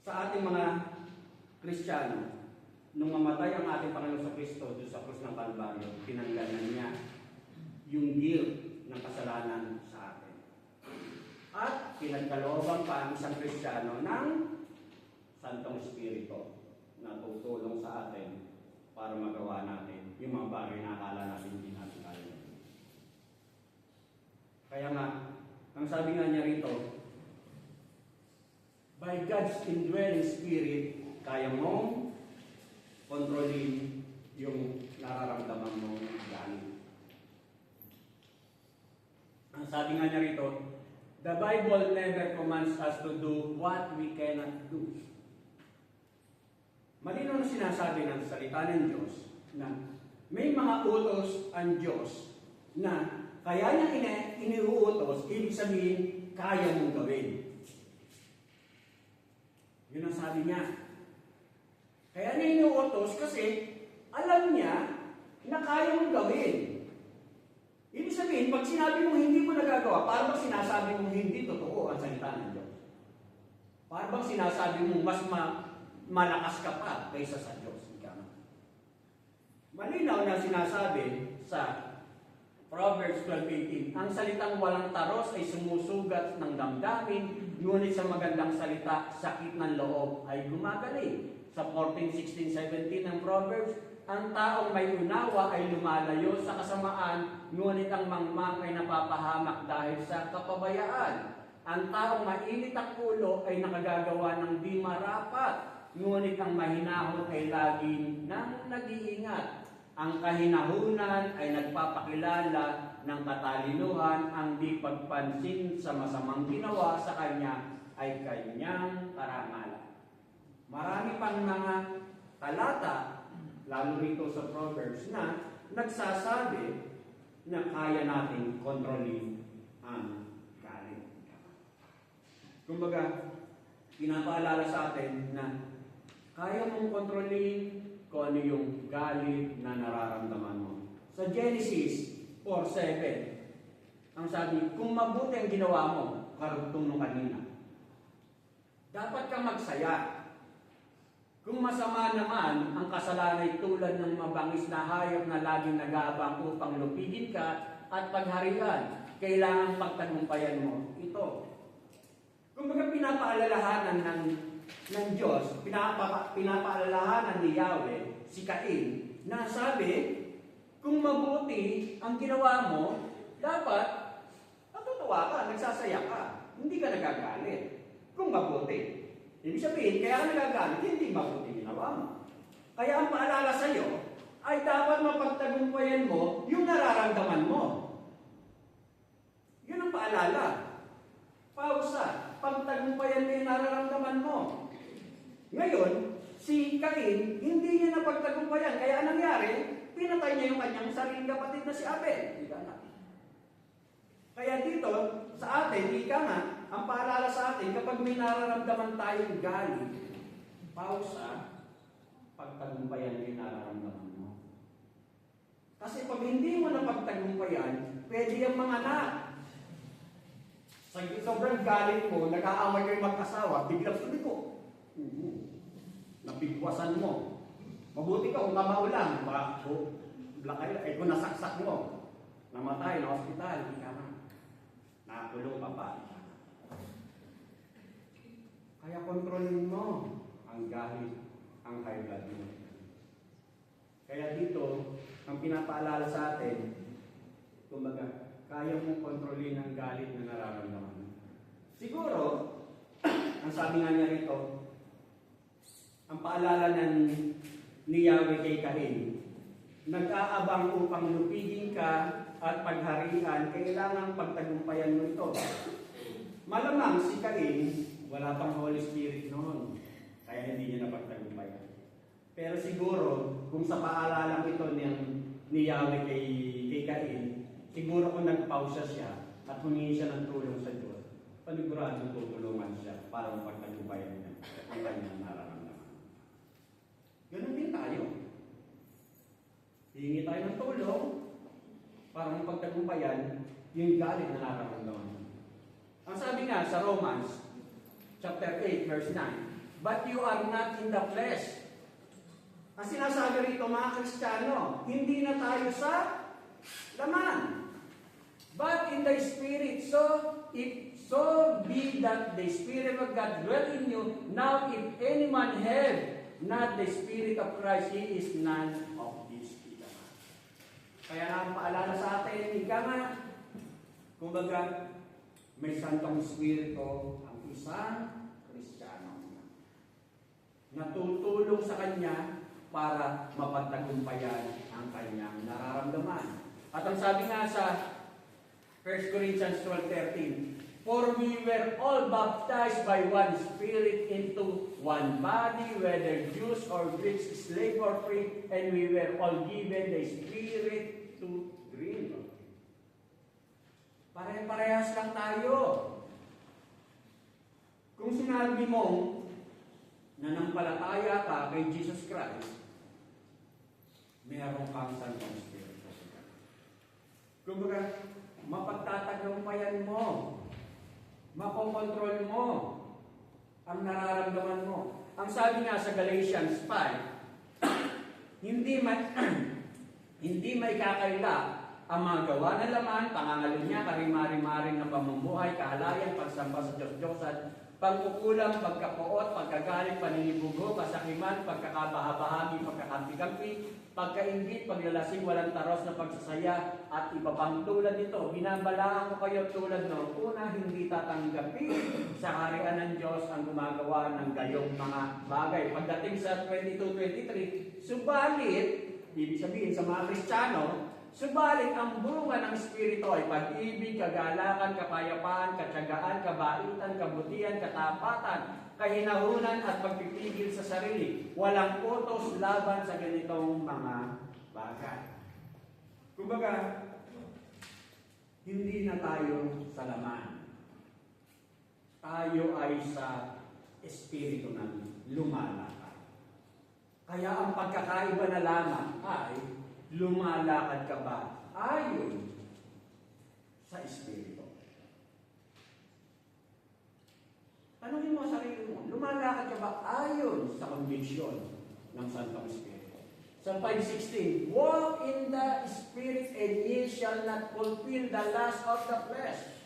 sa ating mga Kristiyano, nung mamatay ang ating Panginoon sa Kristo doon sa krus ng Kalbaryo, tinanggalan niya yung guilt ng kasalanan sa atin. At pinagkalooban pa ang isang Kristiyano ng Santong Espiritu na tutulong sa atin para magawa natin yung mga bagay na akala natin hindi natin kaya. Kaya nga, ang sabi nga niya rito, by God's indwelling Spirit, kaya mong kontrolin yung nararamdaman mong galit. Ang sabi nga niya rito, the Bible never commands us to do what we cannot do. Malinaw na sinasabi ng salita ng Diyos na may mga utos ang Diyos na kaya niya iniuutos, ibig sabihin, kaya mong gawin. Yun ang sabi niya. Kaya niya iniuutos kasi alam niya na kaya mong gawin. Ibig sabihin, pag sinabi mong hindi mo nagagawa, para bang sinasabi mong hindi totoo ang salita ng Diyos? Para bang sinasabi mong mas malakas ka pa kaysa sa Diyos? Malinaw na sinasabi sa Proverbs 12:18, ang salitang walang taros ay sumusugat ng damdamin, ngunit sa magandang salita, sakit ng loob ay gumagaling. Sa 14:16-17 ng Proverbs, ang taong may unawa ay lumalayo sa kasamaan, ngunit ang mangmang ay napapahamak dahil sa kapabayaan. Ang taong mainit ang ulo ay nakagagawa ng di marapat, ngunit ang mahinahon ay laging nang nag-iingat. Ang kahinahunan ay nagpapakilala ng katalinuhan, ang di pagpansin sa masamang ginawa sa kanya ay kanyang karangalan. Marami pang mga talata, lalo rito sa Proverbs, na nagsasabi na kaya nating kontrolin ang galit. Kumbaga, pinapaalala sa atin na kaya mong kontrolin kung ano yung galit na nararamdaman mo. Sa Genesis 4:7, ang sabi, kung mabuti ang ginawa mo, karugtong nung kanina, dapat kang magsaya. Kung masama naman, ang kasalanan ay tulad ng mabangis na hayop na laging nag-aabang upang lupigin ka at pagharian, kailangang pagtagumpayan mo ito. Kumbaga pinapaalalahanan ng Diyos, pinapaalalahanan ni Yahweh, si Cain, na sabi, kung mabuti ang ginawa mo, dapat natutuwa ka, nagsasaya ka, hindi ka nagagalit. Kung mabuti. Ibig sabihin, kaya ka nagagalit, hindi mabuti ginawa mo. Kaya ang paalala sa iyo, ay dapat mapagtagumpayan mo yung nararamdaman mo. Yun ang paalala. Pausa, pagtagumpayan mo yung nararamdaman mo. Ngayon, si Cain, hindi niya napagtagumpayan. Kaya anong nangyari? Pinatay niya yung kanyang sariling kapatid na si Abel. Kaya dito, sa atin, ika nga, ang paalala sa atin, kapag may nararamdaman tayong galit, pausa, pagtagumpayan mo yung nararamdaman mo. Kasi pag hindi mo napagtagumpayan, pwede yung mga anak. Sa sobrang galit mo, nag-aaway kayo mag-asawa, biglang sumiko. Nabigwasan mo. Mabuti ka kung kamao lang. Baka kung nasaksak mo. Namatay na ospital. Hindi ka na. Nakakulong pa pa. Kaya kontrolin mo ang galit, ang high blood mo. Kaya dito, ang pinapaalala sa atin, kumbaga, kaya mong kontrolin ang galit na nararamdaman mo. Siguro, ang sabi nga niya rito, ang paalala ni Yahweh kay Cain, nag-aabang upang lupigin ka at pagharian, kailangang pagtagumpayan mo ito. Malamang si Cain, wala pang Holy Spirit noon, kaya hindi niya napagtagumpayan. Pero siguro, kung sa paalalang ito ni Yahweh kay Cain, siguro kung nagpausa siya at humingi siya ng tulong sa Diyos, paniguradong tutulungan siya para mapagtagumpayan niya ang kanyang nararamdaman. Ganun din tayo. Hihingi tayo ng tulong para mapagtagumpayan yung galit na nararamdaman. Ang sabi nga sa Romans chapter 8 verse 9, "But you are not in the flesh." Ang sinasabi rito mga Kristiyano, hindi na tayo sa laman, but in the Spirit. So be that the Spirit of God dwell in you. Now if any man have not the Spirit of Christ, he is none of these things. Kaya ang paalala sa atin, ika nga, kumbaga, may Santong Espiritu ang isang Kristiyano. Natutulong sa kanya para mapagtagumpayan ang kanyang nararamdaman. At ang sabi nga sa 1 Corinthians 12:13, "For we were all baptized by one Spirit into one body, whether Jews or Greeks, slave or free, and we were all given the Spirit to drink." Pare-parehas lang tayo. Kung sinabi mong nanampalataya ka kay Jesus Christ, meron kang Santong Espiritu. Kumbaga, mapagtatagumpayan mo, makokontrol mo ang nararamdaman mo. Ang sabi nga sa Galatians 5, hindi may kakaila ang mga gawa ng laman, pangangalunya, karimari-maring na pamumuhay, kahalayan, pagsamba sa Diyos-Diyosan, pagkukulang, pagkapuot, pagkagalit, paninibugo, kasakiman, pagkakabahabahagi, pagkakampi-kampi, pagkaingit, paglalasing, walang taros na pagsasaya, at iba pang tulad nito. Binabalaan ko kayo tulad ng una, hindi tatanggapin sa kaharian ng Diyos ang gumagawa ng gayong mga bagay. Pagdating sa 22-23, subalit, ibig sabihin sa mga Kristiyano, subalit ang bunga ng Espiritu ay pag-ibig, kagalakan, kapayapaan, katyagaan, kabaitan, kabutihan, katapatan, kahinahunan at pagpipigil sa sarili. Walang utos laban sa ganitong mga bagay. Kumbaga, hindi na tayo sa laman. Tayo ay sa Espiritu na lumalakad. Kaya ang pagkakaiba na lamang ay lumalakad ka ba ayon sa Espiritu? Tanungin mo sa sarili mo, lumalakad ka ba ayon sa conviction ng Santong Espiritu? Sa 5:16, "Walk in the Spirit and ye shall not fulfill the lust of the flesh."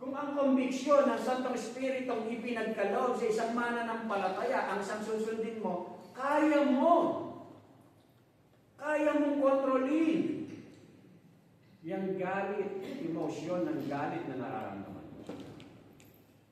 Kung ang konbiksyon ng Santong Espiritu ang ipinagkaloob sa isang mananampalataya, ang isang susundin mo, kaya mong kontrolin yung galit, emosyon ng galit na nararamdaman mo.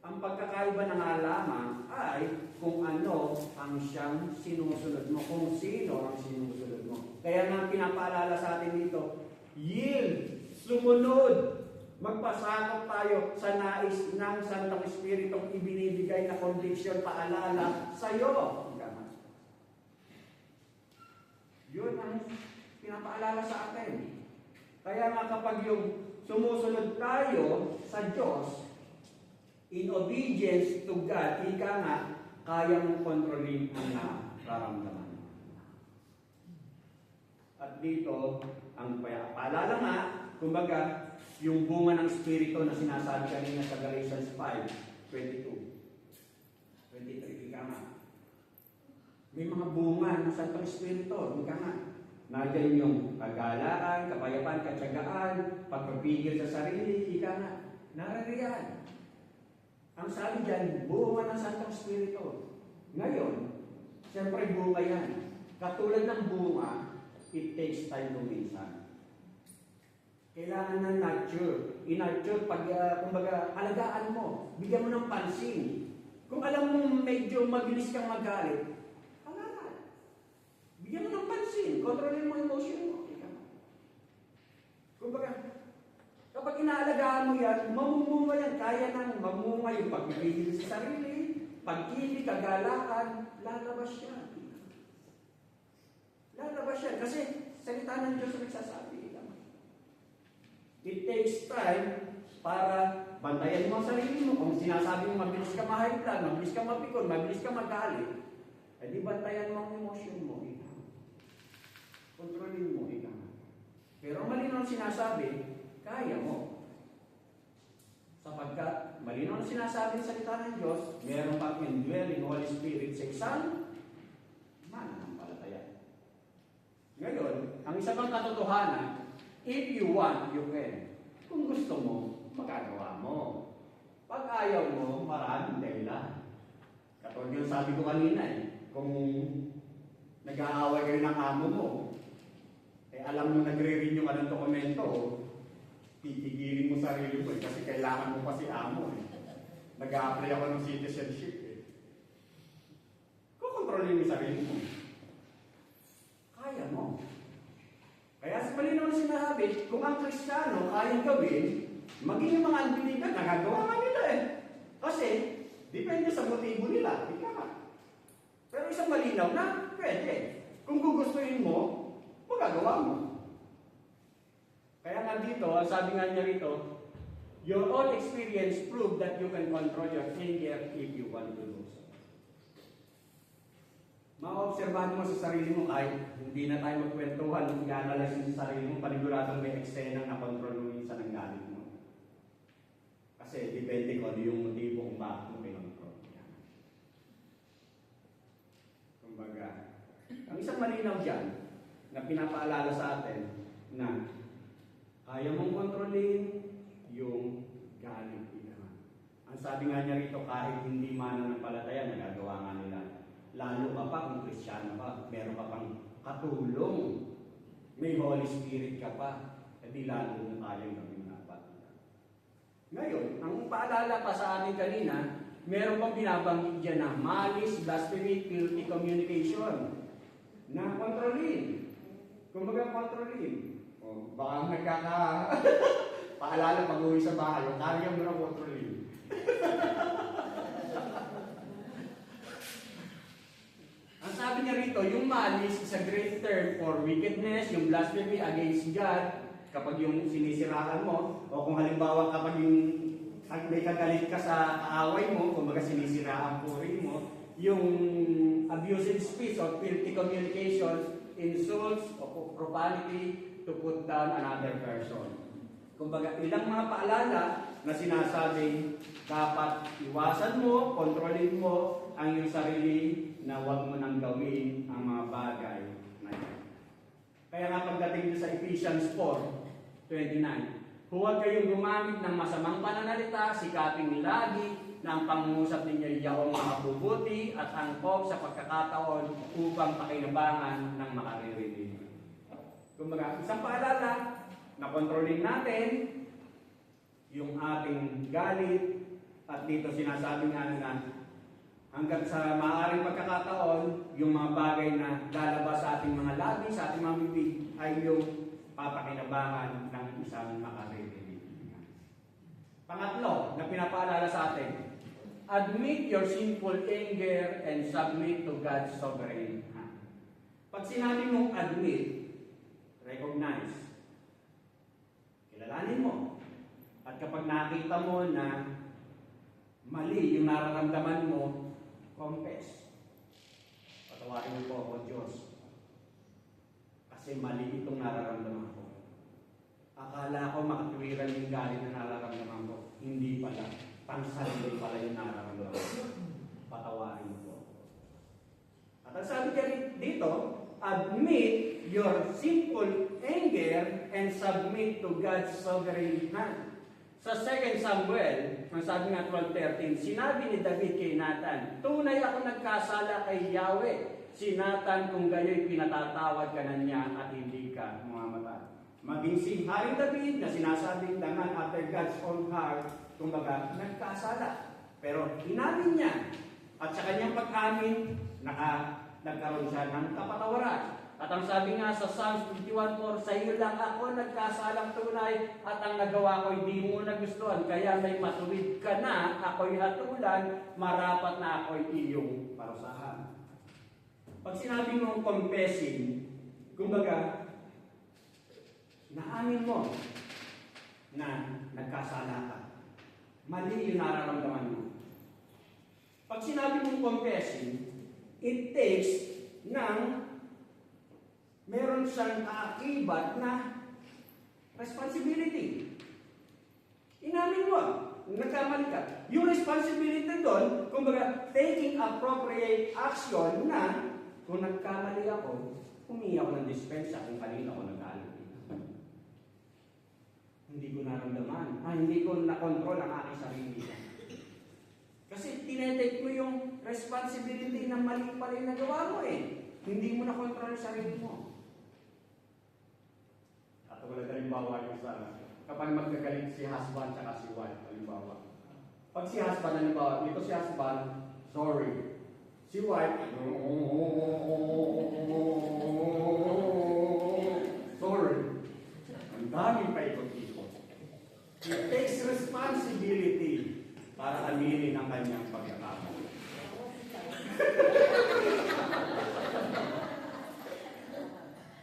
Ang pagkakaiba na nga lamang ay kung ano ang siyang sinusunod mo, kung sino ang sinusunod mo. Kaya nga pinapaalala sa atin dito, yield, sumunod, magpasakop tayo sa nais ng Santong Espiritong ibinibigay na conviction, paalala sa iyo. Yun ang pinapaalala sa atin. Kaya nga kapag yung sumusunod tayo sa Diyos, in obedience to God, ika nga, kaya mong kontrolin ang nararamdaman. At dito, ang paalala nga, kumbaga, yung bunga ng Espiritu na sinasabi kanina sa Galatians 5:22, 23, ika nga. May mga bunga ng Santong Espiritu, ika nga. Nandiyan yung kagalaan, kapayapaan, katyagaan, pagpapigil sa sarili, ika nga. Narariyan. Ang sabi dyan, bunga ng Santong Espiritu. Ngayon, siyempre bunga yan. Katulad ng bunga, it takes time to minsan. Kailangan ng nurture. In-nurture, kumbaga, alagaan mo. Bigyan mo ng pansin. Kung alam mo medyo mabilis kang magalit, halala. Bigyan mo ng pansin, kontrolin mo emotion mo. Kumbaga, kapag inaalagaan mo yan, mamumunga yan, kaya nang mamunga yung pagpipigil sa sarili, pag-ibig, kagalakan, lalabas yan. Lalabas yan. Kasi salita ng Diyos ang nagsasabi. It takes time para bantayan mo ang sarili mo. Kung sinasabi mo mabilis ka ma-high blood, mabilis ka mapikon, mabilis ka magalit, eh di bantayan mo ang emotion mo. Kontrolin mo. Pero malinaw ang sinasabi, kaya mo. Sapagkat malinaw ang sinasabi sa salita ng Diyos, meron pang indwelling Holy Spirit sa isang mananampalataya. Ngayon, ang isa pang katotohanan, if you want, you can. Kung gusto mo, magagawa mo. Pag ayaw mo, maraming dahilan. Katulad yung sabi ko kanina kung nag-aaway kayo ng amo mo, alam mo nagre-renew ka ng dokumento, titigilin mo sarili mo kasi kailangan mo pa si amo. Nag-a-apply ako ng citizenship. Kukontrolin mo sarili mo. Kaya mo. Kaya sa malinaw na sinabi, kung ang Kristiyano kayang gawin, maging yung mga unbeliever, nagagawa nga nila Kasi, depende sa motibo nila. Pero isang malinaw na, pwede. Kung gugustuhin mo, magagawa mo. Kaya nga dito, ang sabi nga niya rito, your own experience prove that you can control your anger if you want to do so. Maobserbahan mo sa sarili mo kahit hindi na tayo magkwentuhan, mag-analyze sa sarili mo, paniguradong may eksena na control mo minsan ang galit mo. Kasi depende kung ano yung motibo kung bakit mo pinontrol. Kumbaga, ang isang malinaw dyan, na pinapaalala sa atin na ayaw mong kontrolin yung galit naman. Ang sabi nga niya rito, kahit hindi mananampalataya, nagagawa nga nila. Lalo ka pa kung Kristiyano ka, meron ka pang katulong, may Holy Spirit ka pa, edi lalo mo tayong gawin dapat. Ngayon, ang paalala pa sa amin kanina, meron pang binabanggit dyan na malice, blasphemy, filthy communication na kontrolin. Kumbaga kontrolin. O, baka paalala pag-uwi sa bahay, o kaya mo na kontrolin. Ang sabi niya rito, yung malice is a great term for wickedness, yung blasphemy against God, kapag yung sinisiraan mo, o kung halimbawa kapag yung may kagalit ka sa kaaway mo, kumbaga sinisiraan puri mo, yung abusive speech or filthy communications, insults o profanity to put down another person. Kumbaga, ilang mga paalala na sinasabing dapat iwasan mo, kontrolin mo ang iyong sarili na huwag mo nang gawin ang mga bagay na yan. Kaya nga pagdating sa Ephesians 4:29, huwag kayong gumamit ng masamang pananalita, sikaping lagi na ang pangungusap ninyo iyawang makabubuti at angkop sa pagkakataon upang pakinabangan ng makaririnig. Kumbaga, isang paalala na kontrolin natin yung ating galit at dito sinasabi nga na hanggang sa maaaring pagkakataon, yung mga bagay na lalabas sa ating mga labi, sa ating mga bibig ay yung papakinabangan ng isang makaririnig. Pangatlo na pinapaalala sa atin, admit your sinful anger and submit to God's sovereign hand. Pag sinabi mong admit, recognize, kilalanin mo. At kapag nakita mo na mali yung nararamdaman mo, confess. Patawarin mo po ako, Diyos. Kasi mali itong nararamdaman ko. Akala ko makatwiran yung galit na nararamdaman ko. Hindi pala. Pansarili pala yung nararamdaman ko. Patawarin mo po. At ang sabi niya dito, admit your sinful anger and submit to God's sovereign hand. Sa 2 Samuel, ang sabi nga 12:13, sinabi ni David kay Nathan, tunay ako nagkasala kay Yahweh. Si Nathan kung gayo'y pinatatawad ka na niya at hindi ka mamamatay. Maging si Haring David na sinasabing dangan after God's own heart, kumbaga, nagkasala. Pero inamin niya. At sa kanyang pag-amin, nagkaroon siya ng kapatawaran. At ang sabi nga sa Psalms 51:4, sa iyo lang ako nagkasalang tunay at ang nagawa ko hindi mo nagustuhan. Kaya may matuwid ka na, ako'y hatulan, marapat na ako'y iyong parusahan. Pag sinabi mong confessing, kumbaga, naamin mo na nagkasala ka. Mali yung nararamdaman mo. Pag sinabi mong confessing, it takes ng meron siyang kaakibat na responsibility. Inamin mo, nagkamali ka. Yung responsibility doon, kumbaga, taking appropriate action na kung nagkamali ako, humingi ako ng dispensa kung kanina ako nag-aalit. Hindi ko naramdaman. Hindi ko na-control ang aking sarili. Kasi tinetake mo yung responsibility na mali pala yung nagawa mo eh. Hindi mo na-control yung sarili mo. At wala halimbawa yung sa kapag magkagalit si husband at si wife, halimbawa. Pag si husband, halimbawa, dito si husband, sorry. Si wife, sorry. Ang daming paikot-ikot. It takes responsibility para aminin ang kanyang pagkakamali.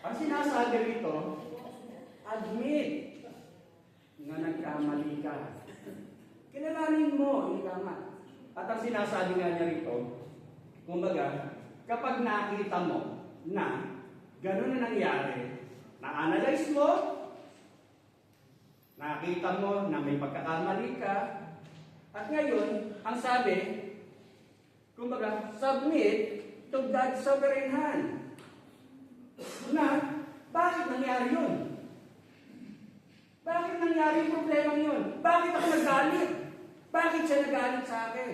Ang sinasabi rito, admit na nagkamali ka. Kilalanin mo, hindi tama. At ang sinasabi nga niya rito, kumbaga, kapag nakita mo na gano'n na nangyari, na-analyze mo, nakita mo na may pagkakamali ka, at ngayon, ang sabi, kumbaga, submit to God's sovereign hand. Na, bakit nangyari yun? Bakit nangyari yung problema yun? Bakit ako nagalit? Bakit siya nagalit sa akin?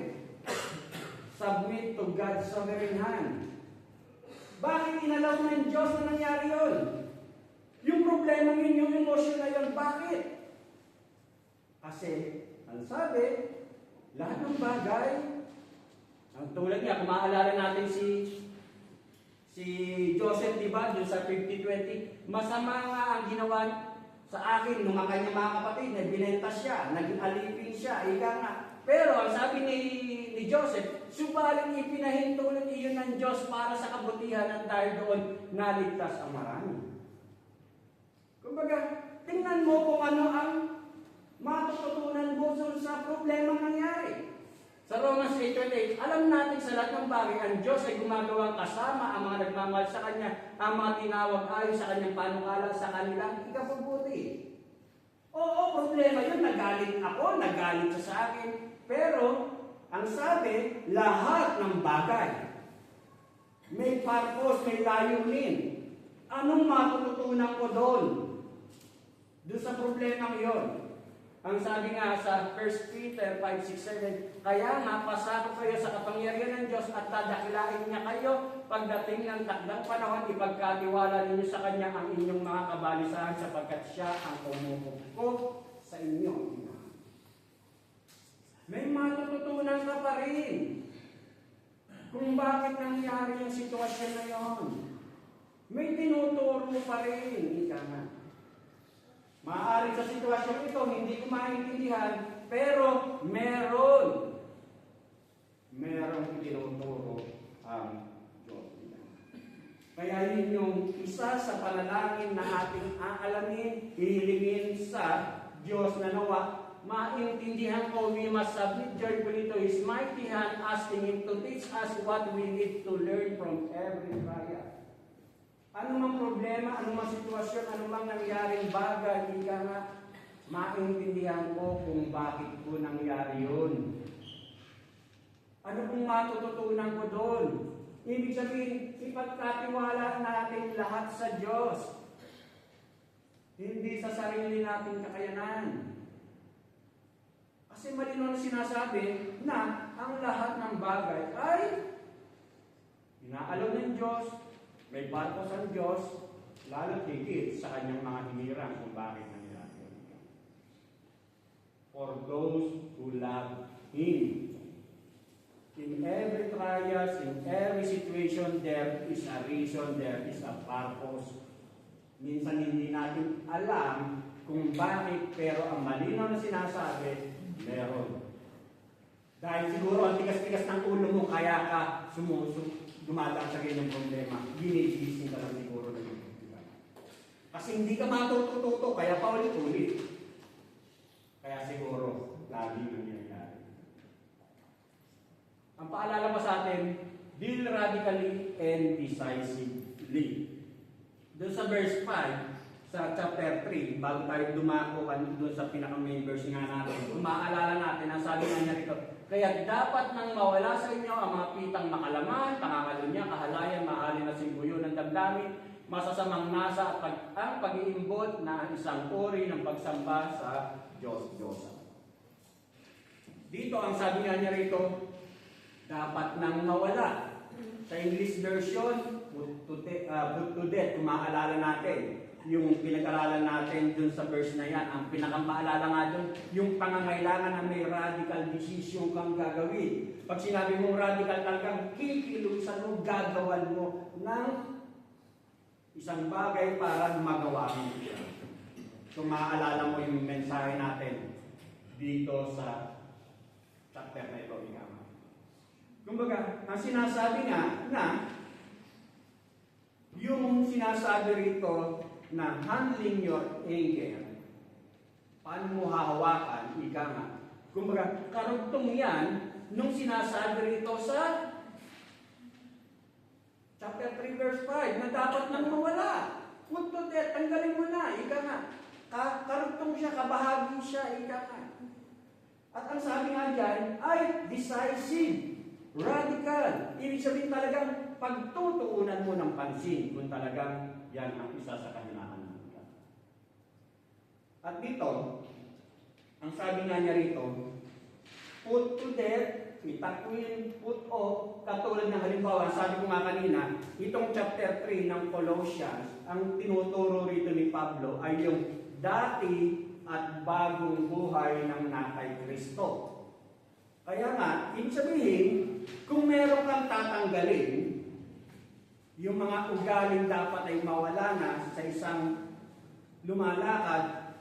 Submit to God's sovereign hand. Bakit inalaw ng Diyos na nangyari yun? Yung problema yun, yung emosyon na yun, bakit? Kasi, ang sabi, lahat ng bagay, ang tulad niya, kung maalala natin si Joseph, di ba, doon sa 50-20, masama nga ang ginawa sa akin nung ang kanyang mga kapatid, na binenta siya, naging alipin siya, ika nga. Pero ang sabi ni Joseph, subaling ipinahintulot iyon ng Diyos para sa kabutihan at dahil doon naligtas ang marami. Kumbaga, tingnan mo kung ano ang matututunan mo sa problemang nangyari. Sa Romans 8:28, alam natin sa lahat ng bagay, ang Diyos ay gumagawang kasama ang mga nagmamahal sa Kanya, ang mga tinawag ayon sa Kanyang panukala sa kanilang ikabubuti. Oo, problema yun, nagalit ako, nagalit siya sa akin. Pero, ang sabi, lahat ng bagay, may purpose, may layunin. Anong matututunan ko doon? Doon sa problemang yon. Ang sabi nga sa 1 Peter 5:6-7, kaya nga pasako kayo sa kapangyarihan ng Diyos at tadakilain niya kayo pagdating ng takdang panahon, ipagkatiwala ninyo sa Kanya ang inyong mga kabalisahan sapagkat Siya ang umuupo sa inyo. May matututunan ka pa rin kung bakit nangyari yung sitwasyon na yon. May tinuturo pa rin, ika nga. Maaari sa sitwasyon ito, hindi ko maintindihan, pero merong tinuturo ang Diyos. Kaya yun yung isa sa panalangin na ating aalamin, hihilingin sa Diyos na nawa, maintindihan ko, we must submit joyfully to His mighty hand, asking Him to teach us what we need to learn from every trial. Ano mang problema, ano mang sitwasyon, ano mang nangyaring bagay, hindi ka nga maintindihan ko kung bakit po nangyari yun. Ano pong matututunan ko doon? Ibig sabihin, ipagkatiwala natin lahat sa Diyos. Hindi sa sarili nating kakayanan. Kasi malinaw na sinasabi na ang lahat ng bagay ay inaalok ng Diyos, may purpose ang Diyos, lalo higit sa kanyang mga hinirang kung bakit nangyari. For those who love Him. In every trials, in every situation, there is a reason, there is a purpose. Minsan hindi natin alam kung bakit, pero ang malinaw na sinasabi, meron. Dahil siguro ang tigas-tigas ng ulo mo, kaya ka dumadaan sa ganyang problema. Ginigising ka lang siguro na yun. Kasi hindi ka matututo, kaya paulit-ulit. Kaya siguro, lagi nangyayari. Ang paalala pa sa atin, deal radically and decisively. Doon sa verse 5, sa chapter 3, bago tayo dumako doon sa pinaka-main verse nga natin, kung maaalala natin, ang sabi nga niya rito, kaya dapat nang mawala sa inyo ang mga pitang makalaman, pangangalunya, kahalayan, mahalin na simbuyo ng damdamin, masasamang nasa at ang pag-iimbot na isang uri ng pagsamba sa Diyos-Diyosa. Dito, ang sabi nga niya rito, dapat nang mawala. Sa English version, put to death, kung maaalala natin, yung pinag-aralan natin dun sa verse na yan, ang pinakamaalala nga dun, yung pangangailangan na may radical decision kang gagawin. Pag sinabi mong radical, talagang kikilusan mo, gagawan mo ng isang bagay para magawa mo. Kung maaalala mo yung mensahe natin dito sa chapter na ito, kumbaga, ang sinasabi nga na yung sinasabi rito na handling your anger, paano mo hahawakan, ika nga. Kumbaga, karugtong yan nung sinasabi rito sa chapter 3 verse 5 na dapat nang mawala. Put to death, tanggalin mo na, ika nga. Karugtong siya, kabahagi siya, ika nga. At ang sabi nga dyan ay decisive, radical. Ibig sabihin talagang pagtutuunan mo ng pansin kung talagang yan ang isa sa kahinaan ng Diyos. At dito, ang sabi nga niya rito, put to death, itakwil, put off, katulad ng halimbawa, sabi ko nga kanina, itong chapter 3 ng Colossians, ang tinuturo rito ni Pablo ay yung dati at bagong buhay ng nakay Kristo. Kaya nga, ibig sabihin, kung meron kang tatanggalin, yung mga ugaling dapat ay mawala na sa isang lumalakad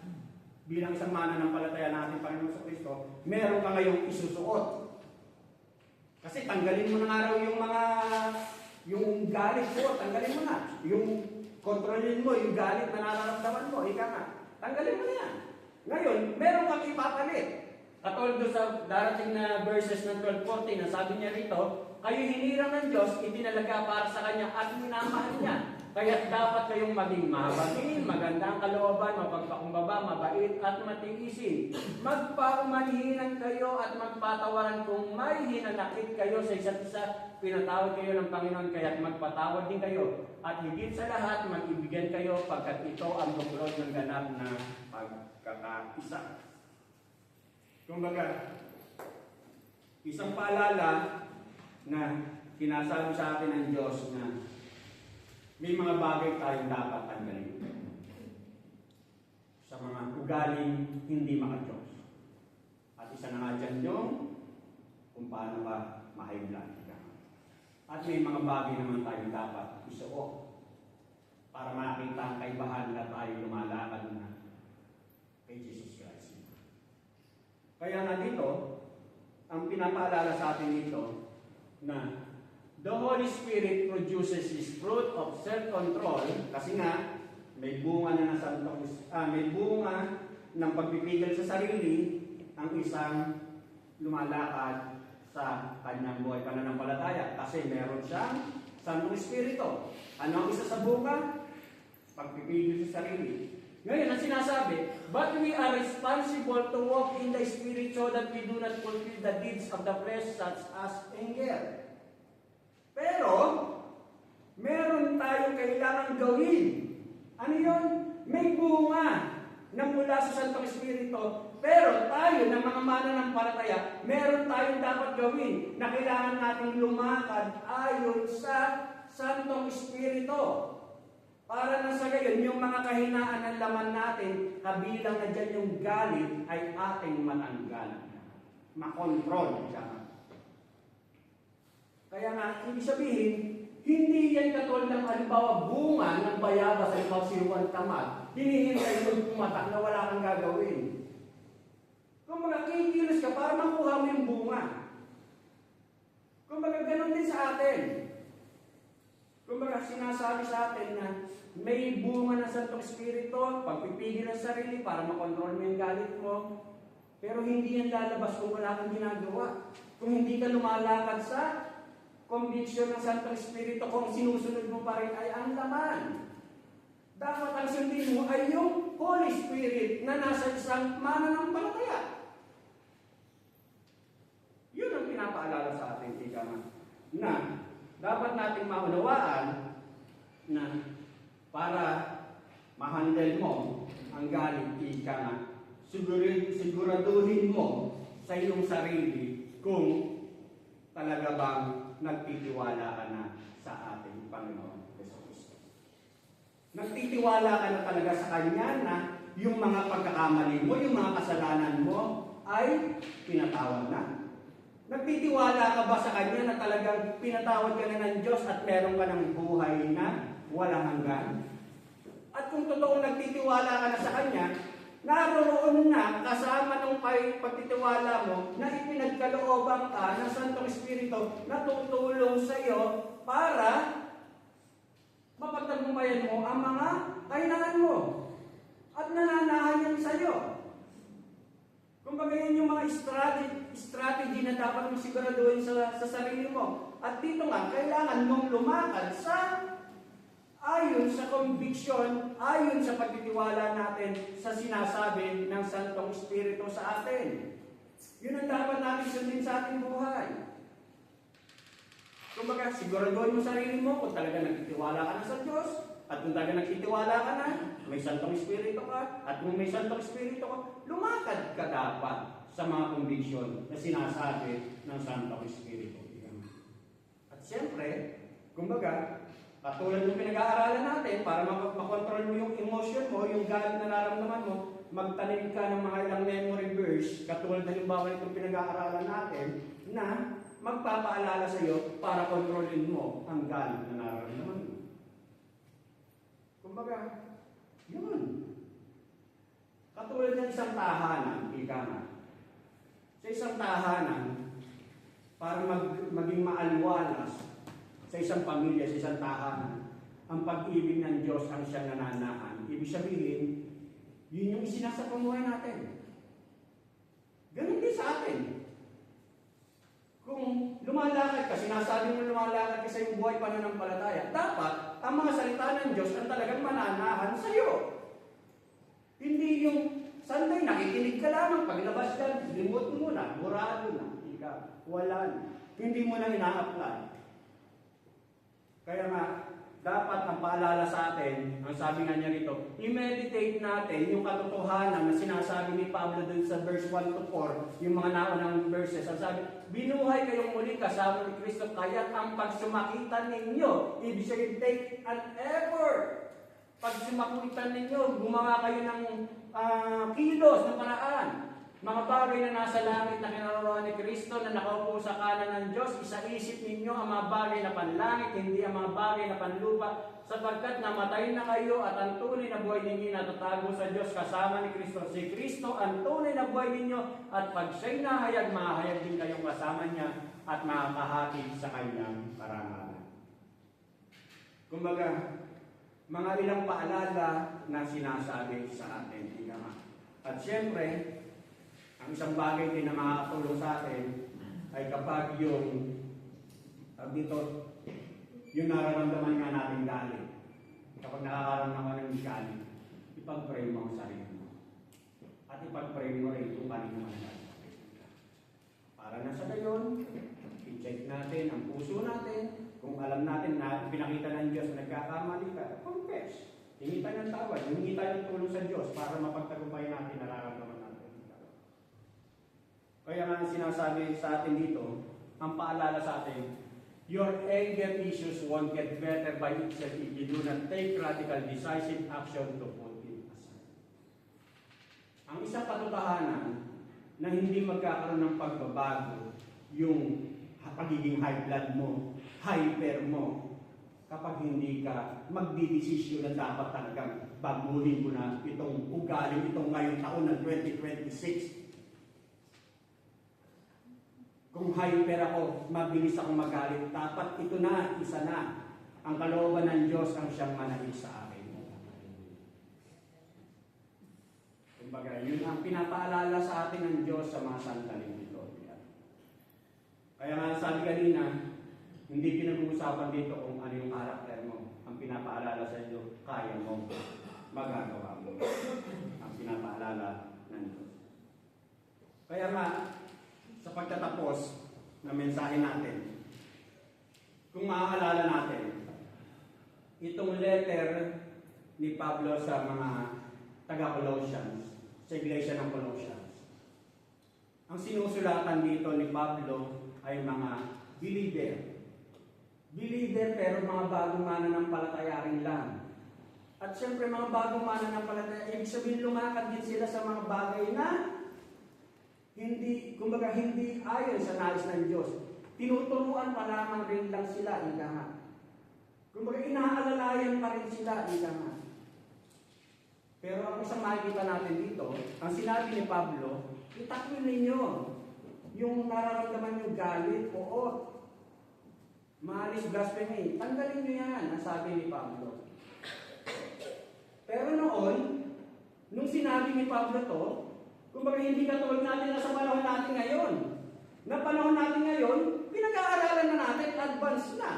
bilang isang mananampalataya natin Panginoon sa Kristo, meron ka ngayong isusuot. Kasi tanggalin mo na nga raw yung galit mo, tanggalin mo na. Yung kontrolin mo, yung galit na nararamdaman mo, ika nga, tanggalin mo na yan. Ngayon, meron kang ipapalit. Katulad doon sa darating na verses ng 12:14, na sabi niya rito, kayo hinirang ng Diyos, itinalaga para sa Kanya at minamahal niya. Kaya dapat kayong maging mahabagin, magandang kalooban, mapagpakumbaba, mabait at matiisin. Magpaumanhinan kayo at magpatawaran kung may hinanakit kayo sa isa't isa. Pinatawad kayo ng Panginoon, kaya't magpatawad din kayo. At higit sa lahat, mag-ibigyan kayo pagkat ito ang buklod ng ganap na pagkakaisa. Kumbaga, isang paalala na sinasabi sa atin ng Diyos na may mga bagay tayong dapat tanggalin sa mga ugaling hindi maka-Diyos. At isa na nga dyan yung kung paano ba mahiblan. At may mga bagay naman tayong dapat isuot para makita ang kaibahan na tayo lumalakad na kay Jesus Christ. Kaya nga dito, ang pinapaalala sa atin dito na the Holy Spirit produces His fruit of self-control kasi nga may bunga na may bunga ng pagpipigil sa sarili ang isang lumalakad sa kanyang buhay pananampalataya kasi meron siyang Santong Espiritu. Ano ang isa sa bunga? Pagpipigil sa sarili. Ngayon, ang sinasabi, but we are responsible to walk in the Spirit so that we do not fulfill the deeds of the flesh such as anger. Pero, meron tayong kailangan gawin. Ano yun? May bunga na mula sa Santong Espiritu. Pero tayo, ng mga mananampalataya, meron tayong dapat gawin na kailangan natin lumakad ayon sa Santong Espiritu. Para na sa gayon, yung mga kahinaan ng laman natin, kabilang na dyan yung galit, ay ating matanggal. Makontrol siya. Kaya nga, ibig sabihin, hindi yan katulad ng halimbawa bunga ng bayabas sa ikaw sinuwan tamad. Hinihintay mo pumatak na wala kang gagawin. Kung kikilos ka para makuha mo yung bunga. Kung ganun din sa atin. Kung sinasabi sa atin na may bunga ng Santong Espiritu, pagpipigil ng sarili para makontrol mo yung galit mo, pero hindi yan lalabas kung wala kang ginagawa. Kung hindi ka lumalakad sa conviction ng Santong Espiritu, kung sinusunod mo pa rin ay ang laman. Dapat ang sundin mo ay yung Holy Spirit na nasa isang mananampalataya. Yun ang pinapaalala sa atin, ika na dapat nating maunawaan na para ma-handle mo ang galit, ika nga, siguraduhin mo sa iyong sarili kung talaga bang nagtitiwala ka na sa ating Panginoon Jesus. Nagtitiwala ka na talaga sa Kanya na yung mga pagkakamali mo, yung mga kasalanan mo ay pinatawad na. Nagtitiwala ka ba sa Kanya na talagang pinatawad ka na ng Diyos at meron ka ng buhay na walang hanggan? At kung totoong nagtitiwala ka na sa Kanya, naroon na kasama ng pagtitiwala mo na ipinagkalooban ka ng Santong Espiritu na tutulong sa iyo para mapagtagumpayan mo ang mga kahinaan mo at nananahan yan sa iyo. Kung yan yung mga strategy na dapat mong siguraduhin sa sarili mo. At dito nga, kailangan mong lumakad sa ayon sa conviction, ayon sa pagtitiwala natin sa sinasabi ng Santong Espiritu sa atin. Yun ang dapat natin sundin sa ating buhay. Kumbaga, siguraduhin mo sarili mo kung talaga nagtitiwala ka na sa Diyos, at kung talaga nagtitiwala ka na, may Santong Espiritu ka, at kung may Santong Espiritu ka, lumakad ka dapat sa mga conviction na sinasabi ng Santong Espiritu. At siyempre, kumbaga, katulad ng pinag-aaralan natin, para makontrol mo yung emotion mo, yung galit na nararamdaman mo, magtanim ka ng mga ilang memory verse, katulad na yung bawal itong pinag-aaralan natin, na magpapaalala sa iyo para kontrolin mo ang galit na nararamdaman mo. Kumbaga, yun. Katulad ng isang tahanan, ika nga. Sa isang tahanan, para maging maaliwalas sa isang pamilya, sa isang tahanan, ang pag-ibig ng Diyos ang siyang nananahan. Ibig sabihin, yun yung isinasa pamuhay natin. Ganun din sa atin. Kung lumalakad ka, sinasabi mo lumalakad ka sa iyong buhay pananampalataya, dapat ang mga salita ng Diyos ang talagang mananahan sa iyo. Hindi yung Sunday, nakikinig ka lamang, paglabas ka, limot mo na, murado na, wala na. Hindi mo na ina-apply. Kaya nga, dapat ang paalala sa atin, ang sabi nga niya rito, i-meditate natin yung katotohanan na sinasabi ni Pablo dun sa verse 1 to 4, yung mga naunang verses. Ang sabi, binuhay kayong muli kasama ni Kristo, kaya ang pagsumakitan ninyo, ibig sabihin, take an effort. Pagsumakitan ninyo, gumawa kayo ng kilos na paraan. Mga bagay na nasa langit na kinarawan ni Kristo na nakaupo sa kanan ng Diyos, isaisip ninyo ang mga bagay na panlangit, hindi ang mga bagay na panlupa, sapagkat namatay na kayo at ang tunay na buhay ninyo natatago sa Diyos kasama ni Kristo. Si Kristo ang tunay na buhay ninyo at pag siya'y nahayag, mahayag din kayong kasama niya at makakahatid sa kanyang karangalan. Kumbaga, mga ilang paalala na sinasabi sa atin. At siyempre, ang isang bagay din na makakatulong sa atin ay kapag yung nararamdaman nga natin galit. Kapag nakakaramdaman ng galit, ipag-pray mo ang sarili mo. At ipag-pray mo rin kung kanino man galit. Para na sa gayon, i-check natin ang puso natin. Kung alam natin na pinakita ng Diyos na nagkakamali ka, confess. Hingi tayo ng tawad, hingi tayo ng tulong sa Diyos para mapagtagumpay natin nararamdaman natin. Kaya nga sinasabi sa atin dito, ang paalala sa atin, your anger issues won't get better by itself if you do not take radical, decisive action to put it aside. Ang isang katotohanan na hindi magkakaroon ng pagbabago yung pagiging high blood mo, hyper mo, kapag hindi ka magdidesisyon na dapat talagang baguhin ko na itong ugali, itong ngayong taon ng 2026. Kung hyper ako, mabilis akong magalit, dapat ito na, isa na. Ang kalooban ng Diyos ang siyang manahig sa akin. Kumbaga, yun ang pinapaalala sa atin ng Diyos sa mga sandaling ito. Kaya nga sabi kanina, hindi pinag-uusapan dito kung ano yung karakter mo. Ang pinapaalala sa iyo, kaya mo, magagawa mo. Ang pinapaalala ng Diyos. Kaya nga, sa pagtatapos ng mensahe natin, kung maaalala natin, itong letter ni Pablo sa mga taga-Colossians, sa iglesia ng Colossians, ang sinusulatan dito ni Pablo ay mga believer. Believer pero mga bagong mananampalataya rin lang. At siyempre mga bagong mananampalataya, ibig sabihin lumakad din sila sa mga bagay na hindi, kumbaga hindi ayon sa nais ng Diyos. Tinuturuan pa lamang rin lang sila, ika nga. Kumbaga inaalalayan pa rin sila, ika nga. Pero ang isang makikita natin dito, ang sinabi ni Pablo, itakwil ninyo yung nararamdaman yung galit, oo. Maalis blasphemy, tanggalin nyo yan, ang sabi ni Pablo. Pero noon, nung sinabi ni Pablo to, kumbaga hindi katulad natin na sa panahon natin ngayon. Na panahon natin ngayon, pinag-aaralan na natin, advance na.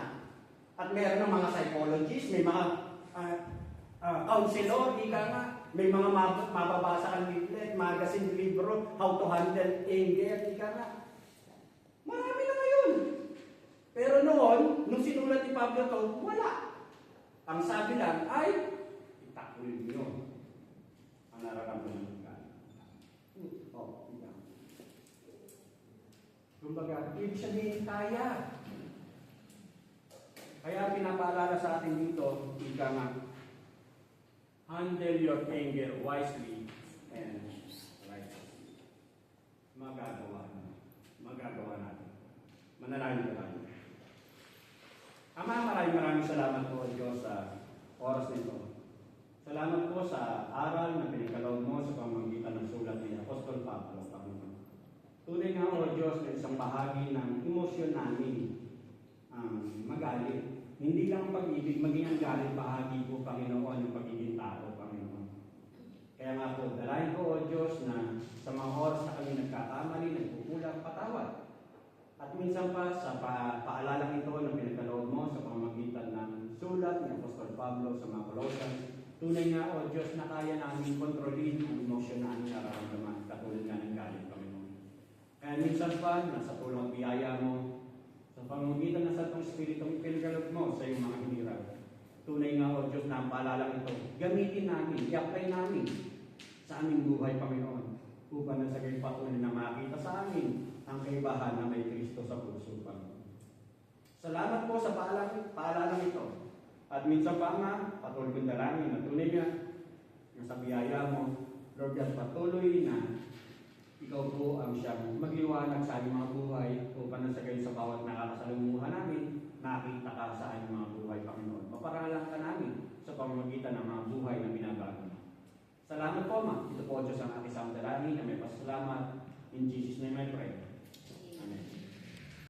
At meron ng mga psychologists, may mga counselor, ika nga, may mga mababasa kang leaflet, magazine, libro, how to handle anger, ika nga. Marami na ngayon. Pero noon, nung sinulat ni Pablo to, wala. Ang sabi lang ay, itakwil nyo ang nararamdaman. Kumbaga, ibig sabihin kaya. Kaya pinapaalala sa atin dito, ika nga, handle your anger wisely and righteously. Magagawa natin. Manalangin na tayo. Ama, maraming salamat po, Diyos, sa oras nito. Salamat po sa aral na pinagkaloob mo sa pamamagitan ng sulat ni Apostol Pablo. Tunay nga, O Diyos, na isang bahagi ng emosyon namin ang magalit. Hindi lang pag-ibig, maging ang galit bahagi po, Panginoon, yung pagiging tao, Panginoon. Kaya nga po, dalayan ko, O Diyos, na sa mga oras na kami nagkakamali, nagkukulang, patawad. At minsan pa, sa paalalang ito na pinagkaloob mo sa pamamagitan ng sulat ni Apostol Pablo sa mga Colossians, tunay nga, O Diyos, na kaya namin kontrolin ang emosyon na aming nararamdaman, katulad nga ng galit, Panginoon. Kaya minsan pa, nasa tulong at biyaya mo, sa pamamagitan na sa itong Spiritong pinagkaloob mo sa iyong mga hinirap. Tunay nga, O Diyos, na ang paalalang ito, gamitin namin, i-apply namin sa aming buhay, Panginoon, upang na sa gayon patuloy na makita sa amin ang kaibahan na may Kristo sa puso, Panginoon. Salamat po sa paalalang ito. At minsan pa nga, patuloy kong dalangin na tunay nga, nasa biyaya mo, Lord, at patuloy na ikaw po ang siyang magliwanag sa aming mga buhay upang sa gayon sa bawat nakakasalumuhan namin, nakita ka sa aming mga buhay, Panginoon. Paparalan ka namin sa pamamagitan ng mga buhay na binabago. Salamat po, Ma. Ito po, Diyos, ang aking isang dalangin na may pasalamat. In Jesus' name I pray.